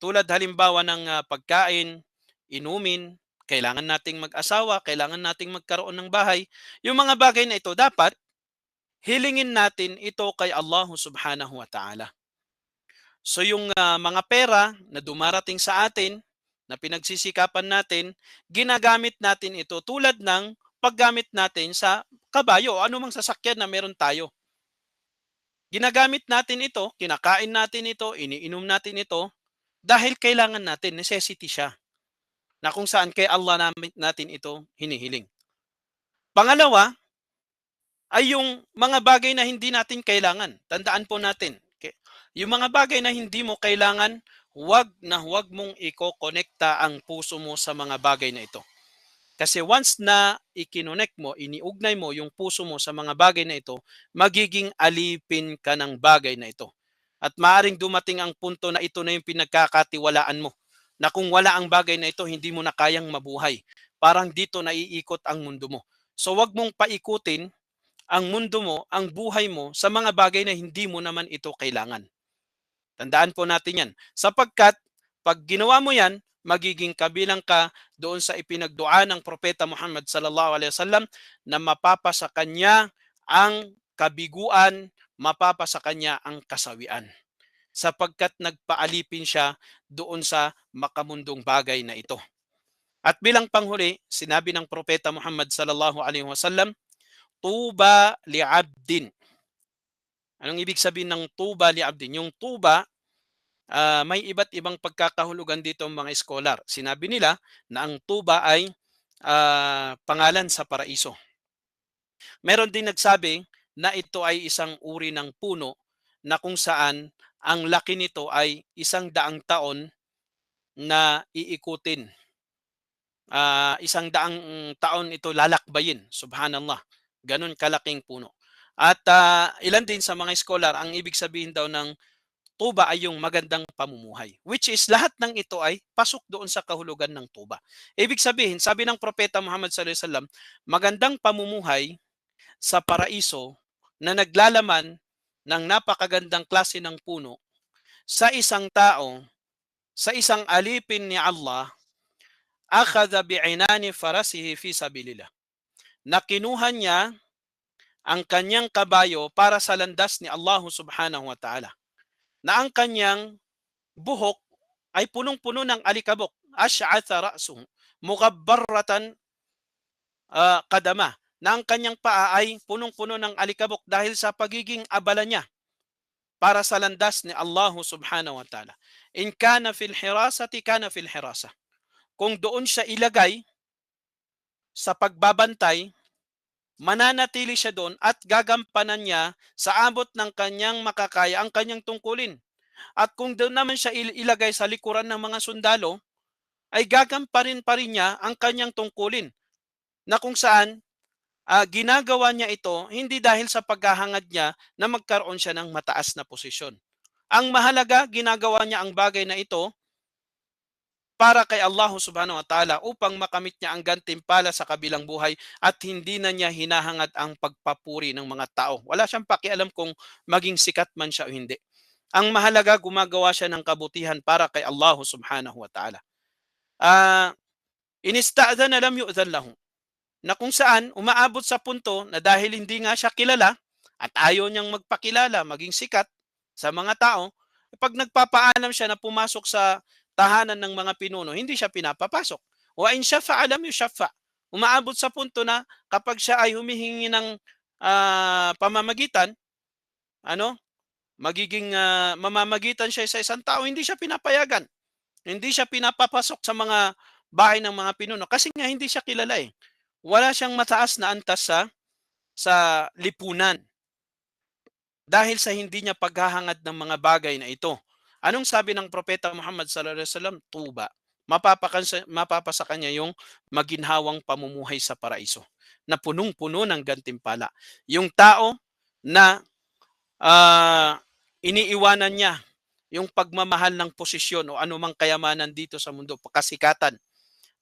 Tulad halimbawa ng pagkain, inumin, kailangan nating mag-asawa, kailangan nating magkaroon ng bahay. Yung mga bagay na ito, dapat hilingin natin ito kay Allah Subhanahu wa Ta'ala. So yung mga pera na dumarating sa atin, na pinagsisikapan natin, ginagamit natin ito tulad ng paggamit natin sa kabayo o anumang sasakyan na meron tayo. Ginagamit natin ito, kinakain natin ito, iniinom natin ito, dahil kailangan natin, necessity siya, na kung saan kay Allah natin ito hinihiling. Pangalawa ay yung mga bagay na hindi natin kailangan. Tandaan po natin, yung mga bagay na hindi mo kailangan, huwag mong iko-konekta ang puso mo sa mga bagay na ito. Kasi once na ikinonect mo, iniugnay mo yung puso mo sa mga bagay na ito, magiging alipin ka ng bagay na ito. At maaring dumating ang punto na ito na yung pinagkakatiwalaan mo, na kung wala ang bagay na ito, hindi mo na kayang mabuhay. Parang dito naiikot ang mundo mo. So wag mong paikutin ang mundo mo, ang buhay mo sa mga bagay na hindi mo naman ito kailangan. Tandaan po natin yan. Sapagkat pag ginawa mo yan, magiging kabilang ka doon sa ipinagdua ng Propeta Muhammad sallallahu alaihi wasallam, na mapapa sa kanya ang kabiguan, mapapa sa kanya ang kasawian. Sapagkat nagpaalipin siya doon sa makamundong bagay na ito. At bilang panghuli, sinabi ng Propeta Muhammad sallallahu alaihi wasallam, tuba li'abdin. Anong ibig sabihin ng tuba li'abdin? Yung tuba, may iba't ibang pagkakahulugan dito ang mga scholar. Sinabi nila na ang tuba ay pangalan sa paraiso. Meron din nagsabi na ito ay isang uri ng puno na kung saan ang laki nito ay 100 taon na iikutin. 100 taon ito lalakbayin. Subhanallah. Ganun kalaking puno. At ilan din sa mga scholar, ang ibig sabihin daw ng tuba ay yung magandang pamumuhay. Which is lahat ng ito ay pasok doon sa kahulugan ng tuba. Ibig sabihin, sabi ng Propeta Muhammad sallallahu alaihi wasallam, magandang pamumuhay sa paraiso na naglalaman ng napakagandang klase ng puno sa isang tao, sa isang alipin ni Allah, akhadha bi'inani farasihi fi sabilillah. Na kinuha niya ang kanyang kabayo para sa landas ni Allah Subhanahu wa Ta'ala. Na ang kanyang buhok ay punong-puno ng alikabok. Ash'atha ra'suhu mughabbaratan kadama. Na ang kanyang paa ay punong-puno ng alikabok dahil sa pagiging abala niya, para sa landas ni Allah subhanahu wa ta'ala. In kana fil hirasati, kana fil hirasa. Kung doon siya ilagay sa pagbabantay, mananatili siya doon at gagampanan niya sa abot ng kanyang makakaya ang kanyang tungkulin. At kung doon naman siya ilagay sa likuran ng mga sundalo, ay gagampanin pa rin niya ang kanyang tungkulin na kung saan ginagawa niya ito hindi dahil sa paghahangad niya na magkaroon siya ng mataas na posisyon. Ang mahalaga, ginagawa niya ang bagay na ito para kay Allah subhanahu wa ta'ala upang makamit niya ang gantimpala sa kabilang buhay at hindi na niya hinahangad ang pagpapuri ng mga tao. Wala siyang pakialam kung maging sikat man siya o hindi. Ang mahalaga, gumagawa siya ng kabutihan para kay Allah subhanahu wa ta'ala. Ah, Inista'dhana lam yu'dhan lahu. Na kung saan umaabot sa punto na dahil hindi nga siya kilala at ayaw niyang magpakilala, maging sikat sa mga tao, pag nagpapaalam siya na pumasok sa tahanan ng mga pinuno, hindi siya pinapapasok. Wa in syafa'a lam yusyaffa. Umaabot sa punto na kapag siya ay humihingi ng pamamagitan, ano, mamamagitan siya sa isang tao, hindi siya pinapayagan. Hindi siya pinapapasok sa mga bahay ng mga pinuno kasi nga hindi siya kilala eh. Wala siyang mataas na antas sa lipunan dahil sa hindi niya paghahangad ng mga bagay na ito. Anong sabi ng propeta Muhammad sallallahu alaihi wasallam? Tuba. Mapapasa kanya yung maginhawang pamumuhay sa paraiso na punong-puno ng gantimpala. Yung tao na ah, iniiwanan niya yung pagmamahal ng posisyon o anumang kayamanan dito sa mundo, kasikatan.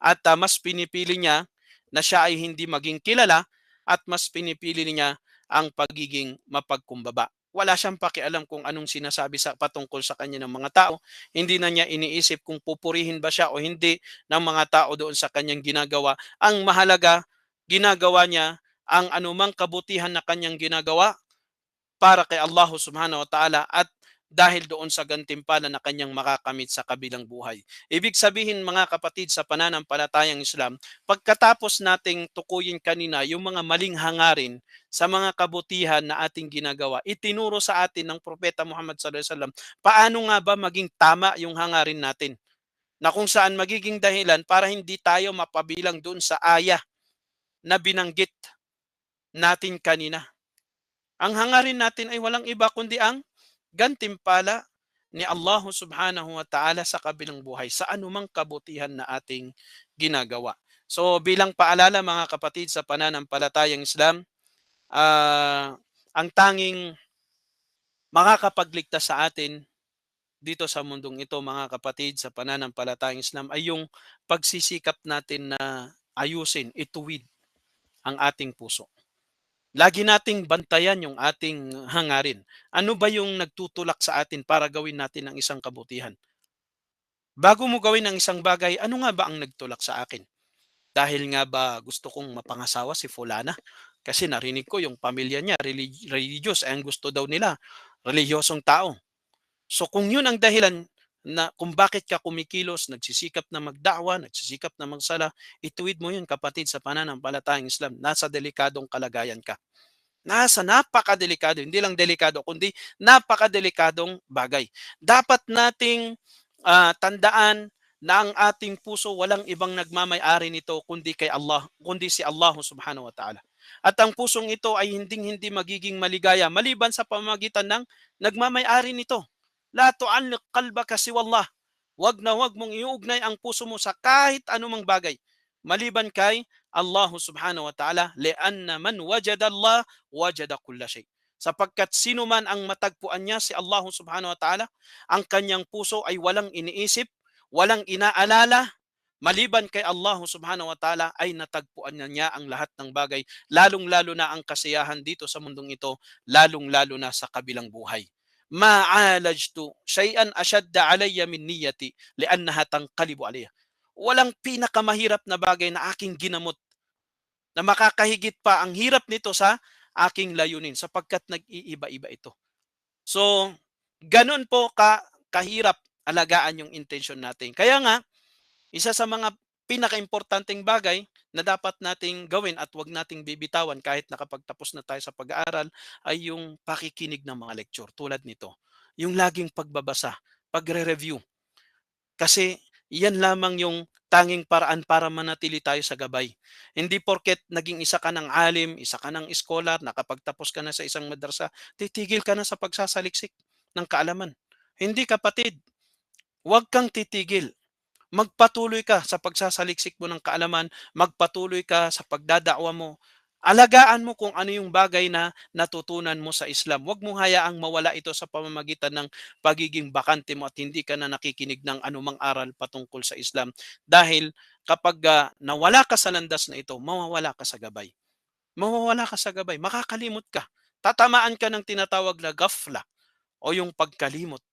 At mas pinipili niya na siya ay hindi maging kilala at mas pinipili niya ang pagiging mapagkumbaba. Wala siyang pakialam kung anong sinasabi patungkol sa kanya ng mga tao. Hindi na niya iniisip kung pupurihin ba siya o hindi ng mga tao doon sa kanyang ginagawa. Ang mahalaga, ginagawa niya ang anumang kabutihan na kanyang ginagawa para kay Allah subhanahu wa ta'ala at dahil doon sa gantimpala na kanyang makakamit sa kabilang buhay. Ibig sabihin mga kapatid sa pananampalatayang Islam, pagkatapos nating tukuyin kanina yung mga maling hangarin sa mga kabutihan na ating ginagawa, itinuro sa atin ng Propeta Muhammad sallallahu alaihi wasallam, paano nga ba maging tama yung hangarin natin? Na kung saan magiging dahilan para hindi tayo mapabilang doon sa aya na binanggit natin kanina. Ang hangarin natin ay walang iba kundi ang gantimpala ni Allah subhanahu wa ta'ala sa kabilang buhay sa anumang kabutihan na ating ginagawa. So bilang paalala mga kapatid sa pananampalatayang Islam, ang tanging makakapagligtas sa atin dito sa mundong ito mga kapatid sa pananampalatayang Islam ay yung pagsisikap natin na ayusin, ituwid ang ating puso. Lagi nating bantayan yung ating hangarin. Ano ba yung nagtutulak sa atin para gawin natin ang isang kabutihan? Bago mo gawin ang isang bagay, ano nga ba ang nagtulak sa akin? Dahil nga ba gusto kong mapangasawa si fulana? Kasi narinig ko yung pamilya niya religious, ay ang gusto daw nila relihiyosong tao. So kung yun ang dahilan na kung bakit ka kumikilos, nagsisikap na magdakwa, nagsisikap na magsala, ituwid mo yun kapatid sa pananampalatayang Islam. Nasa delikadong kalagayan ka. Nasa napakadelikado, hindi lang delikado kundi napakadelikadong bagay. Dapat nating tandaan na ang ating puso walang ibang nagmamay-ari nito kundi kay Allah, kundi si Allah subhanahu wa ta'ala. At ang pusong ito ay hindi magiging maligaya maliban sa pamamagitan ng nagmamay-ari nito. La tu'alliq qalbaka siwallah. Wag mong iugnay ang puso mo sa kahit anumang bagay maliban kay Allah subhanahu wa ta'ala, li'anna man wajada Allah, wajada kulla shay. Sapagkat sino man ang matagpuan niya si Allah subhanahu wa ta'ala, ang kanyang puso ay walang iniisip, walang inaalala, maliban kay Allah subhanahu wa ta'ala ay natagpuan niya ang lahat ng bagay, lalong-lalo na ang kasiyahan dito sa mundong ito, lalong-lalo na sa kabilang buhay. Ma'alajtu shay'an ashadda alayya min niyyati li'annaha tanqalibu alayya. Walang pinakamahirap na bagay na aking ginamot na makakahigit pa ang hirap nito sa aking layunin sapagkat nag-iiba-iba ito. So, ganun po kahirap alagaan yung intention natin. Kaya nga, isa sa mga pinakaimportanteng bagay na dapat nating gawin at wag nating bibitawan kahit nakapagtapos na tayo sa pag-aaral ay yung pakikinig ng mga lecture tulad nito. yung laging pagbabasa, pagre-review. Kasi yan lamang yung tanging paraan para manatili tayo sa gabay. Hindi porket naging isa ka ng alim, isa ka ng scholar, nakapagtapos ka na sa isang madrasa, titigil ka na sa pagsasaliksik ng kaalaman. Hindi kapatid, huwag kang titigil. Magpatuloy ka sa pagsasaliksik mo ng kaalaman, magpatuloy ka sa pagdadakwa mo. Alagaan mo kung ano yung bagay na natutunan mo sa Islam. Huwag mong hayaang mawala ito sa pamamagitan ng pagiging bakante mo at hindi ka na nakikinig ng anumang aral patungkol sa Islam. Dahil kapag nawala ka sa landas na ito, mawawala ka sa gabay. Mawawala ka sa gabay, makakalimot ka. Tatamaan ka ng tinatawag na ghafla o yung pagkalimot.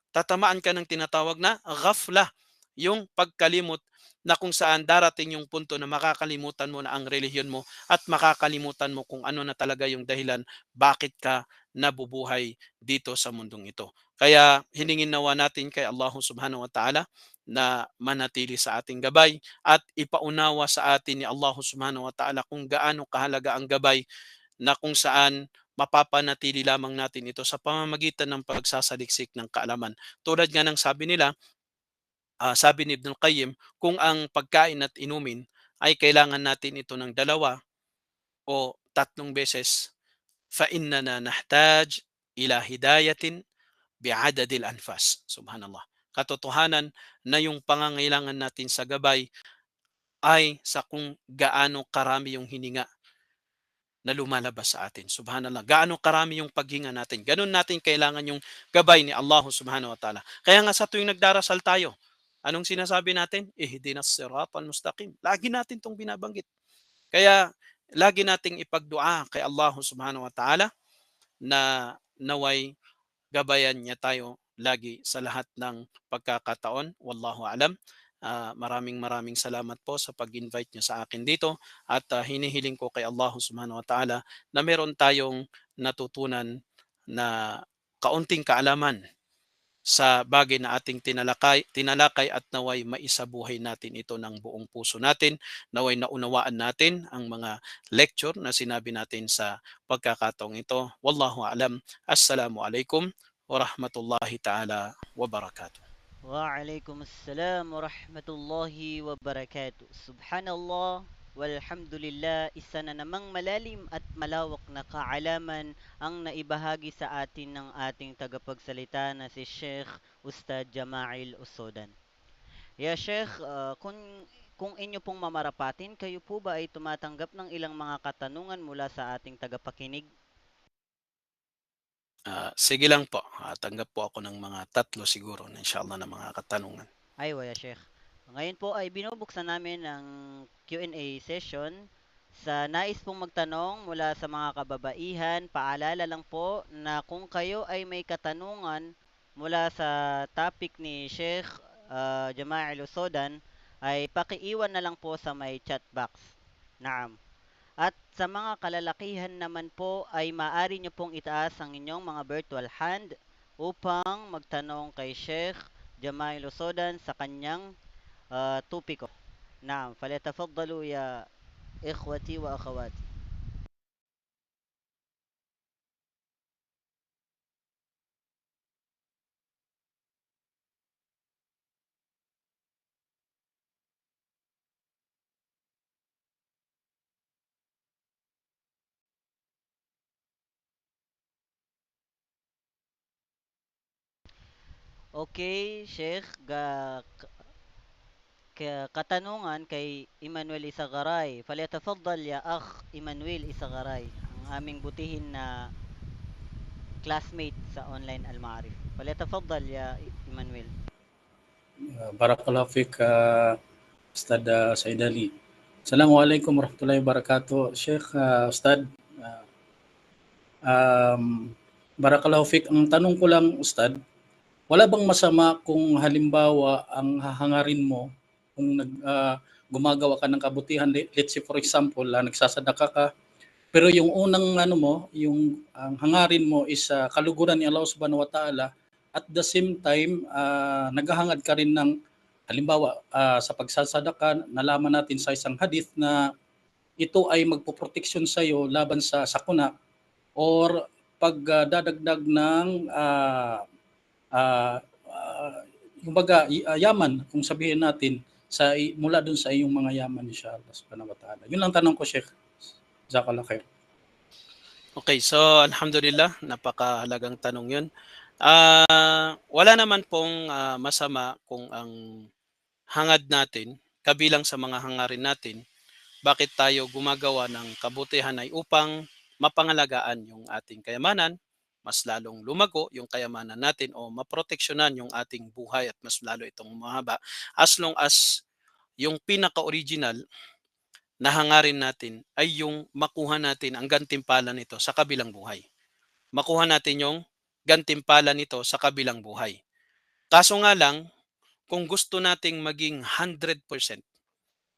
Tatamaan ka ng tinatawag na ghafla, yung pagkalimot na kung saan darating yung punto na makakalimutan mo na ang relihiyon mo at makakalimutan mo kung ano na talaga yung dahilan bakit ka nabubuhay dito sa mundong ito. Kaya hiningin nawa natin kay Allah Subhanahu wa Ta'ala na manatili sa ating gabay at ipaunawa sa atin ni Allah Subhanahu wa Ta'ala kung gaano kahalaga ang gabay na kung saan mapapanatili lamang natin ito sa pamamagitan ng pagsasaliksik ng kaalaman. Tulad nga ng sabi nila, sabi ni Ibn Qayyim, kung ang pagkain at inumin ay kailangan natin ito ng 2 o 3 beses, فإننا نحتاج إلى هداية بعدد الأنفاس. Subhanallah. Katotohanan na yung pangangailangan natin sa gabay ay sa kung gaano karami yung hininga na lumalabas sa atin. Subhanallah. Gaano karami yung paghinga natin. Ganun natin kailangan yung gabay ni Allah Subhanahu wa Ta'ala. Kaya nga sa tuwing nagdarasal tayo, anong sinasabi natin? Ihdinas siratal mustaqim. Lagi natin itong binabanggit. Kaya lagi nating ipagdua kay Allah Subhanahu wa Ta'ala na naway gabayan niya tayo lagi sa lahat ng pagkakataon. Wallahu alam. Maraming maraming salamat po sa pag-invite niyo sa akin dito at hinihiling ko kay Allah Subhanahu wa Ta'ala na meron tayong natutunan na kaunting kaalaman sa bagay na ating tinalakay at naway maisabuhay natin ito ng buong puso natin. Naway naunawaan natin ang mga lecture na sinabi natin sa pagkakataong ito. Wallahu alam. Assalamu alaikum warahmatullahi ta'ala wabarakatuh. Waalaikumsalam warahmatullahi wabarakatuh. Subhanallah walhamdulillah, isa na namang malalim at malawak na kaalaman ang naibahagi sa atin ng ating tagapagsalita na si Sheikh Ustad Jama'il Usodan. Ya Sheikh, kung inyo pong mamarapatin, kayo po ba ay tumatanggap ng ilang mga katanungan mula sa ating tagapakinig? Sige lang po. Tanggap po ako ng mga 3 siguro na inshallah na mga katanungan. Ay, wala, Sheikh. Ngayon po ay binubuksan namin ang Q&A session. Sa nais pong magtanong mula sa mga kababaihan, paalala lang po na kung kayo ay may katanungan mula sa topic ni Sheikh Jama'il Usodan, ay pakiiwan na lang po sa may chat box. Naam. At sa mga kalalakihan naman po ay maaari nyo pong itaas ang inyong mga virtual hand upang magtanong kay Sheikh Jamail Usodan sa kanyang tupiko. Naam, falyatafaddalu ya ikhwati wa akhawati. Okay, Sheikh, katanungan kay Emmanuel Isagaray. Falyatafaddal ya akh Emmanuel Isagaray, ang aming butihin na classmate sa online Al-Ma'arif. Falyatafaddal ya Emmanuel. Barakallahu fik Ustad Said Ali. Assalamualaikum warahmatullahi wabarakatuh. Sheikh Ustad, um, Barakallahu fik. Ang tanong ko lang Ustad, wala bang masama kung halimbawa ang hahangarin mo kung gumagawa ka ng kabutihan, let's say for example, nagsasadaka ka, pero yung unang yung ang hangarin mo is kaluguran ni Allah Subhanahu wa Ta'ala, at the same time naghahangad ka rin ng halimbawa sa pagsasadaka, nalaman natin sa isang hadith na ito ay magpoproteksyon sa iyo laban sa sakuna or pagdadagdag ng kumbaga yaman, kung sabihin natin mula dun sa iyong mga yaman inshallah subhanahu wa ta'ala. Yun lang tanong ko, Sheikh. Jazakallah khair. Okay, so alhamdulillah, napakahalagang tanong 'yun. Wala naman pong masama kung ang hangad natin, kabilang sa mga hangarin natin, bakit tayo gumagawa ng kabutihan ay upang mapangalagaan yung ating kayamanan, mas lalong lumago yung kayamanan natin o maproteksyonan yung ating buhay at mas lalo itong mahaba, as long as yung pinaka-original na hangarin natin ay yung makuha natin ang gantimpala nito sa kabilang buhay. Makuha natin yung gantimpala nito sa kabilang buhay. Kaso nga lang, kung gusto nating maging 100%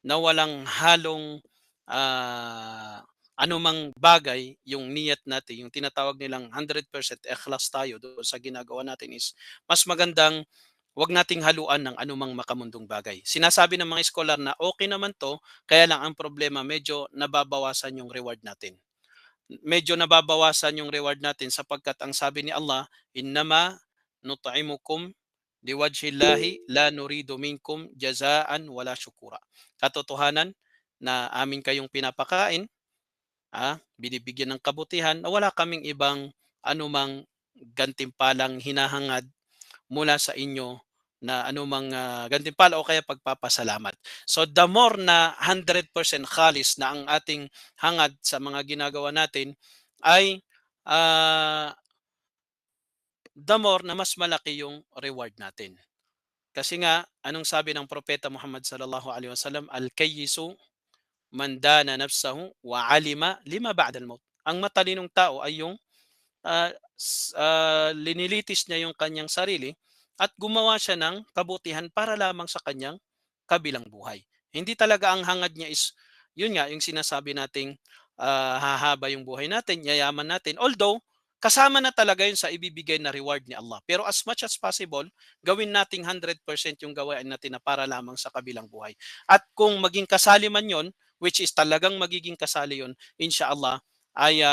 na walang halong anumang bagay yung niyat natin, yung tinatawag nilang 100% ikhlas tayo doon sa ginagawa natin, is mas magandang wag nating haluan ng anumang makamundong bagay. Sinasabi ng mga scholar na okay naman to, kaya lang ang problema medyo nababawasan yung reward natin. Medyo nababawasan yung reward natin sapagkat ang sabi ni Allah, "Innama nut'imukum liwajhillahi la nuridu minkum jazaan wala syukura." Katotohanan na amin kayong pinapakain, binibigyan ng kabutihan na wala kaming ibang anumang gantimpalang hinahangad mula sa inyo na anumang gantimpala o kaya pagpapasalamat. So the more na 100% khalis na ang ating hangad sa mga ginagawa natin ay the more na mas malaki yung reward natin. Kasi nga, anong sabi ng Propeta Muhammad sallallahu alaihi wasallam, "Al-kayyisu man dana nafsahu wa alima lima ba'da al-maut." Ang matalinong tao ay yung linilitis niya yung kanyang sarili at gumawa siya ng kabutihan para lamang sa kanyang kabilang buhay. Hindi talaga ang hangad niya is, yun nga, yung sinasabi nating hahaba yung buhay natin, yayaman natin. Although, kasama na talaga yun sa ibibigay na reward ni Allah. Pero as much as possible, gawin nating 100% yung gawain natin na para lamang sa kabilang buhay. At kung maging kasali man yun, which is talagang magiging kasali yun, inshallah, ay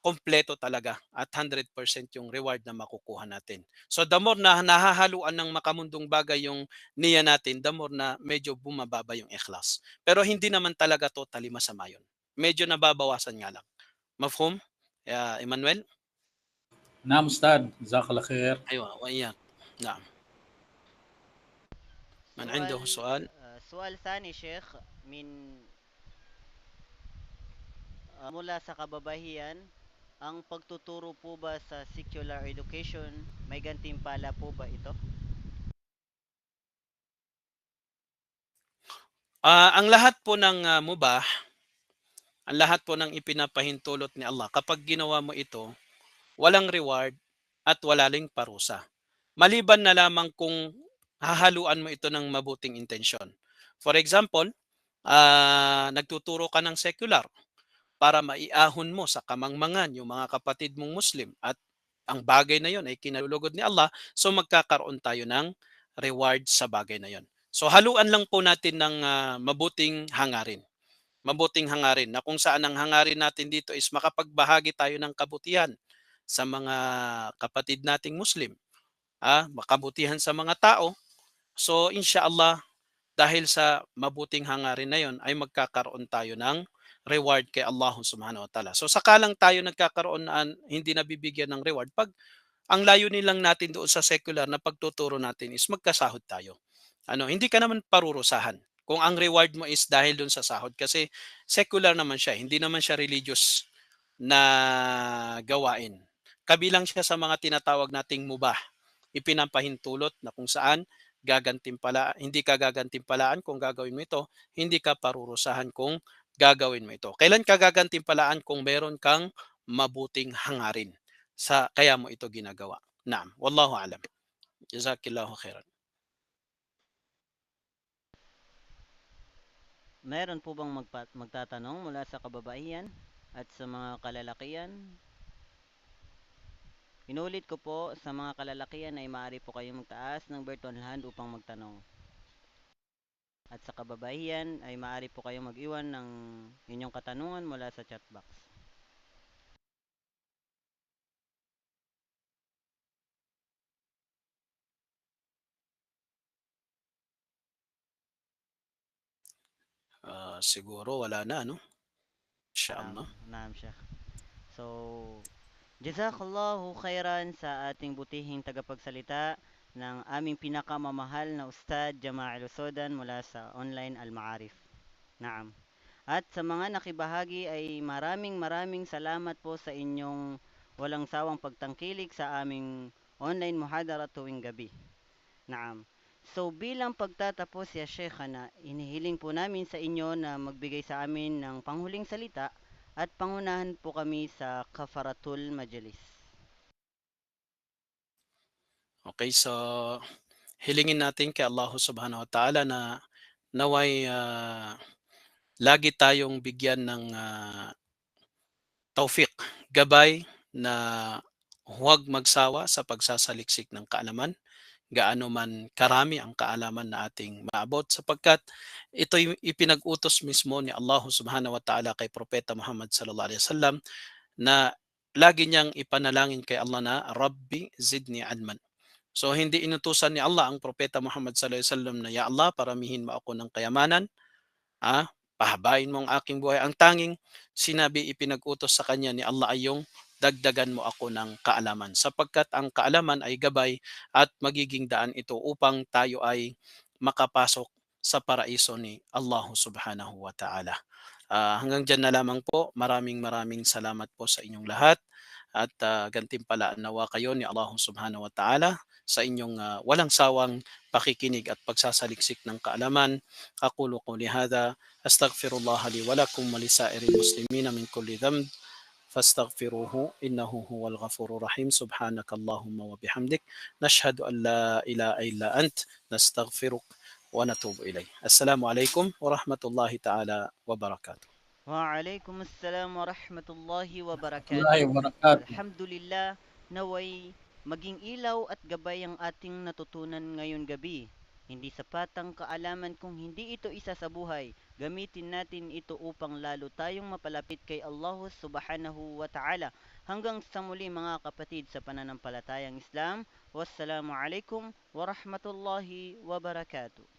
kompleto talaga at 100% yung reward na makukuha natin. So the more na nahahaluan ng makamundong bagay yung niya natin, the more na medyo bumababa yung ikhlas. Pero hindi naman talaga totally masama yun. Medyo nababawasan nga lang. Mafhum? Emmanuel? Naam Ustad, jazakallah khair. أيوة وإياك. نعم. من عنده سؤال سؤال؟ سؤال ثاني شيخ من mula sa kababahian, ang pagtuturo po ba sa secular education, may gantimpala po ba ito? Ang lahat po ng mubah, ang lahat po ng ipinapahintulot ni Allah, kapag ginawa mo ito, walang reward at wala ring parusa. Maliban na lamang kung hahaluan mo ito ng mabuting intensyon. For example, nagtuturo ka ng secular para maiahon mo sa kamangmangan yung mga kapatid mong Muslim at ang bagay na yon ay kinalulugod ni Allah, so magkakaroon tayo ng reward sa bagay na yon. So haluan lang po natin ng mabuting hangarin. Mabuting hangarin na kung saan ang hangarin natin dito is makapagbahagi tayo ng kabutihan sa mga kapatid nating Muslim, makabutihan sa mga tao. So inshallah, dahil sa mabuting hangarin na yon ay magkakaroon tayo ng reward kay Allah subhanahu wa ta'ala. So sakalang tayo nagkakaroon na hindi nabibigyan ng reward pag ang layunin lang natin doon sa secular na pagtuturo natin is magkasahod tayo. Hindi ka naman parurusahan kung ang reward mo is dahil doon sa sahod kasi secular naman siya, hindi naman siya religious na gawain. Kabilang siya sa mga tinatawag nating mubah, ipinapahintulot na kung saan hindi ka gagantimpalaan kung gagawin mo ito, hindi ka parurusahan kung gagawin mo ito. Kailan ka gagantimpalaan? Kung meron kang mabuting hangarin sa kaya mo ito ginagawa. Naam, wallahu alam. Jazakillahu khairan. Meron po bang magtatanong mula sa kababaihan at sa mga kalalakihan? Inulit ko po, sa mga kalalakihan ay maaari po kayong magtaas ng virtual hand upang magtanong. At sa kababaihan ay maaari po kayong mag-iwan ng inyong katanungan mula sa chat box. siguro wala na, no? Naam, Inshallah. naam, Sheikh. So, jazakallahu khairan sa ating butihing tagapagsalita ng aming pinakamamahal na Ustad Jama'il Usodan mula sa Online Al-Ma'arif. Naam. At sa mga nakibahagi ay maraming salamat po sa inyong walang sawang pagtangkilik sa aming online muhadara tuwing gabi. Naam. So bilang pagtatapos ya Sheikhana, inihiling po namin sa inyo na magbigay sa amin ng panghuling salita at pangunahan po kami sa Kafaratul Majalis. Okay, so hilingin natin kay Allah Subhanahu wa Ta'ala na naway lagi tayong bigyan ng tawfiq, gabay na huwag magsawa sa pagsasaliksik ng kaalaman, gaano man karami ang kaalaman na ating maabot sapagkat ito'y ipinag-utos mismo ni Allah Subhanahu wa Ta'ala kay Propeta Muhammad sallallahu alaihi wasallam na lagi niyang ipanalangin kay Allah na Rabbi zidni ilman. So hindi inutusan ni Allah ang Propeta Muhammad sallallahu alaihi wasallam na ya Allah paramihin mo ako ng kayamanan, pahabain mo ang aking buhay. Ang tanging sinabi ipinag-utos sa kanya ni Allah ay yung dagdagan mo ako ng kaalaman sapagkat ang kaalaman ay gabay at magiging daan ito upang tayo ay makapasok sa paraiso ni Allah Subhanahu wa Ta'ala. Hanggang diyan na lamang po. Maraming salamat po sa inyong lahat at gantimpalaan nawa kayo ni Allah Subhanahu wa Ta'ala sa inyong walang sawang pakikinig at pagsasaliksik ng kaalaman. Aqulu qawli hadha astaghfirullah li wa lakum wa lisairil muslimina min kulli dhanb fastaghfiruhu innahu huwal ghafurur rahim. Subhanakallahumma wa bihamdik nashhadu an la ilaha illa ant nastaghfiruk wa natubu ilayk. Assalamu alaikum warahmatullahi ta'ala wabarakatuh. Waalaikumsalam warahmatullahi Wallahi wabarakatuh. wabarakatuh. Alhamdulillah, naway maging ilaw at gabay ang ating natutunan ngayon gabi. Hindi sapat ang kaalaman kung hindi ito isa sa buhay. Gamitin natin ito upang lalo tayong mapalapit kay Allah Subhanahu wa Ta'ala. Hanggang sa muli mga kapatid sa pananampalatayang Islam. Wassalamu alaikum warahmatullahi wabarakatuh.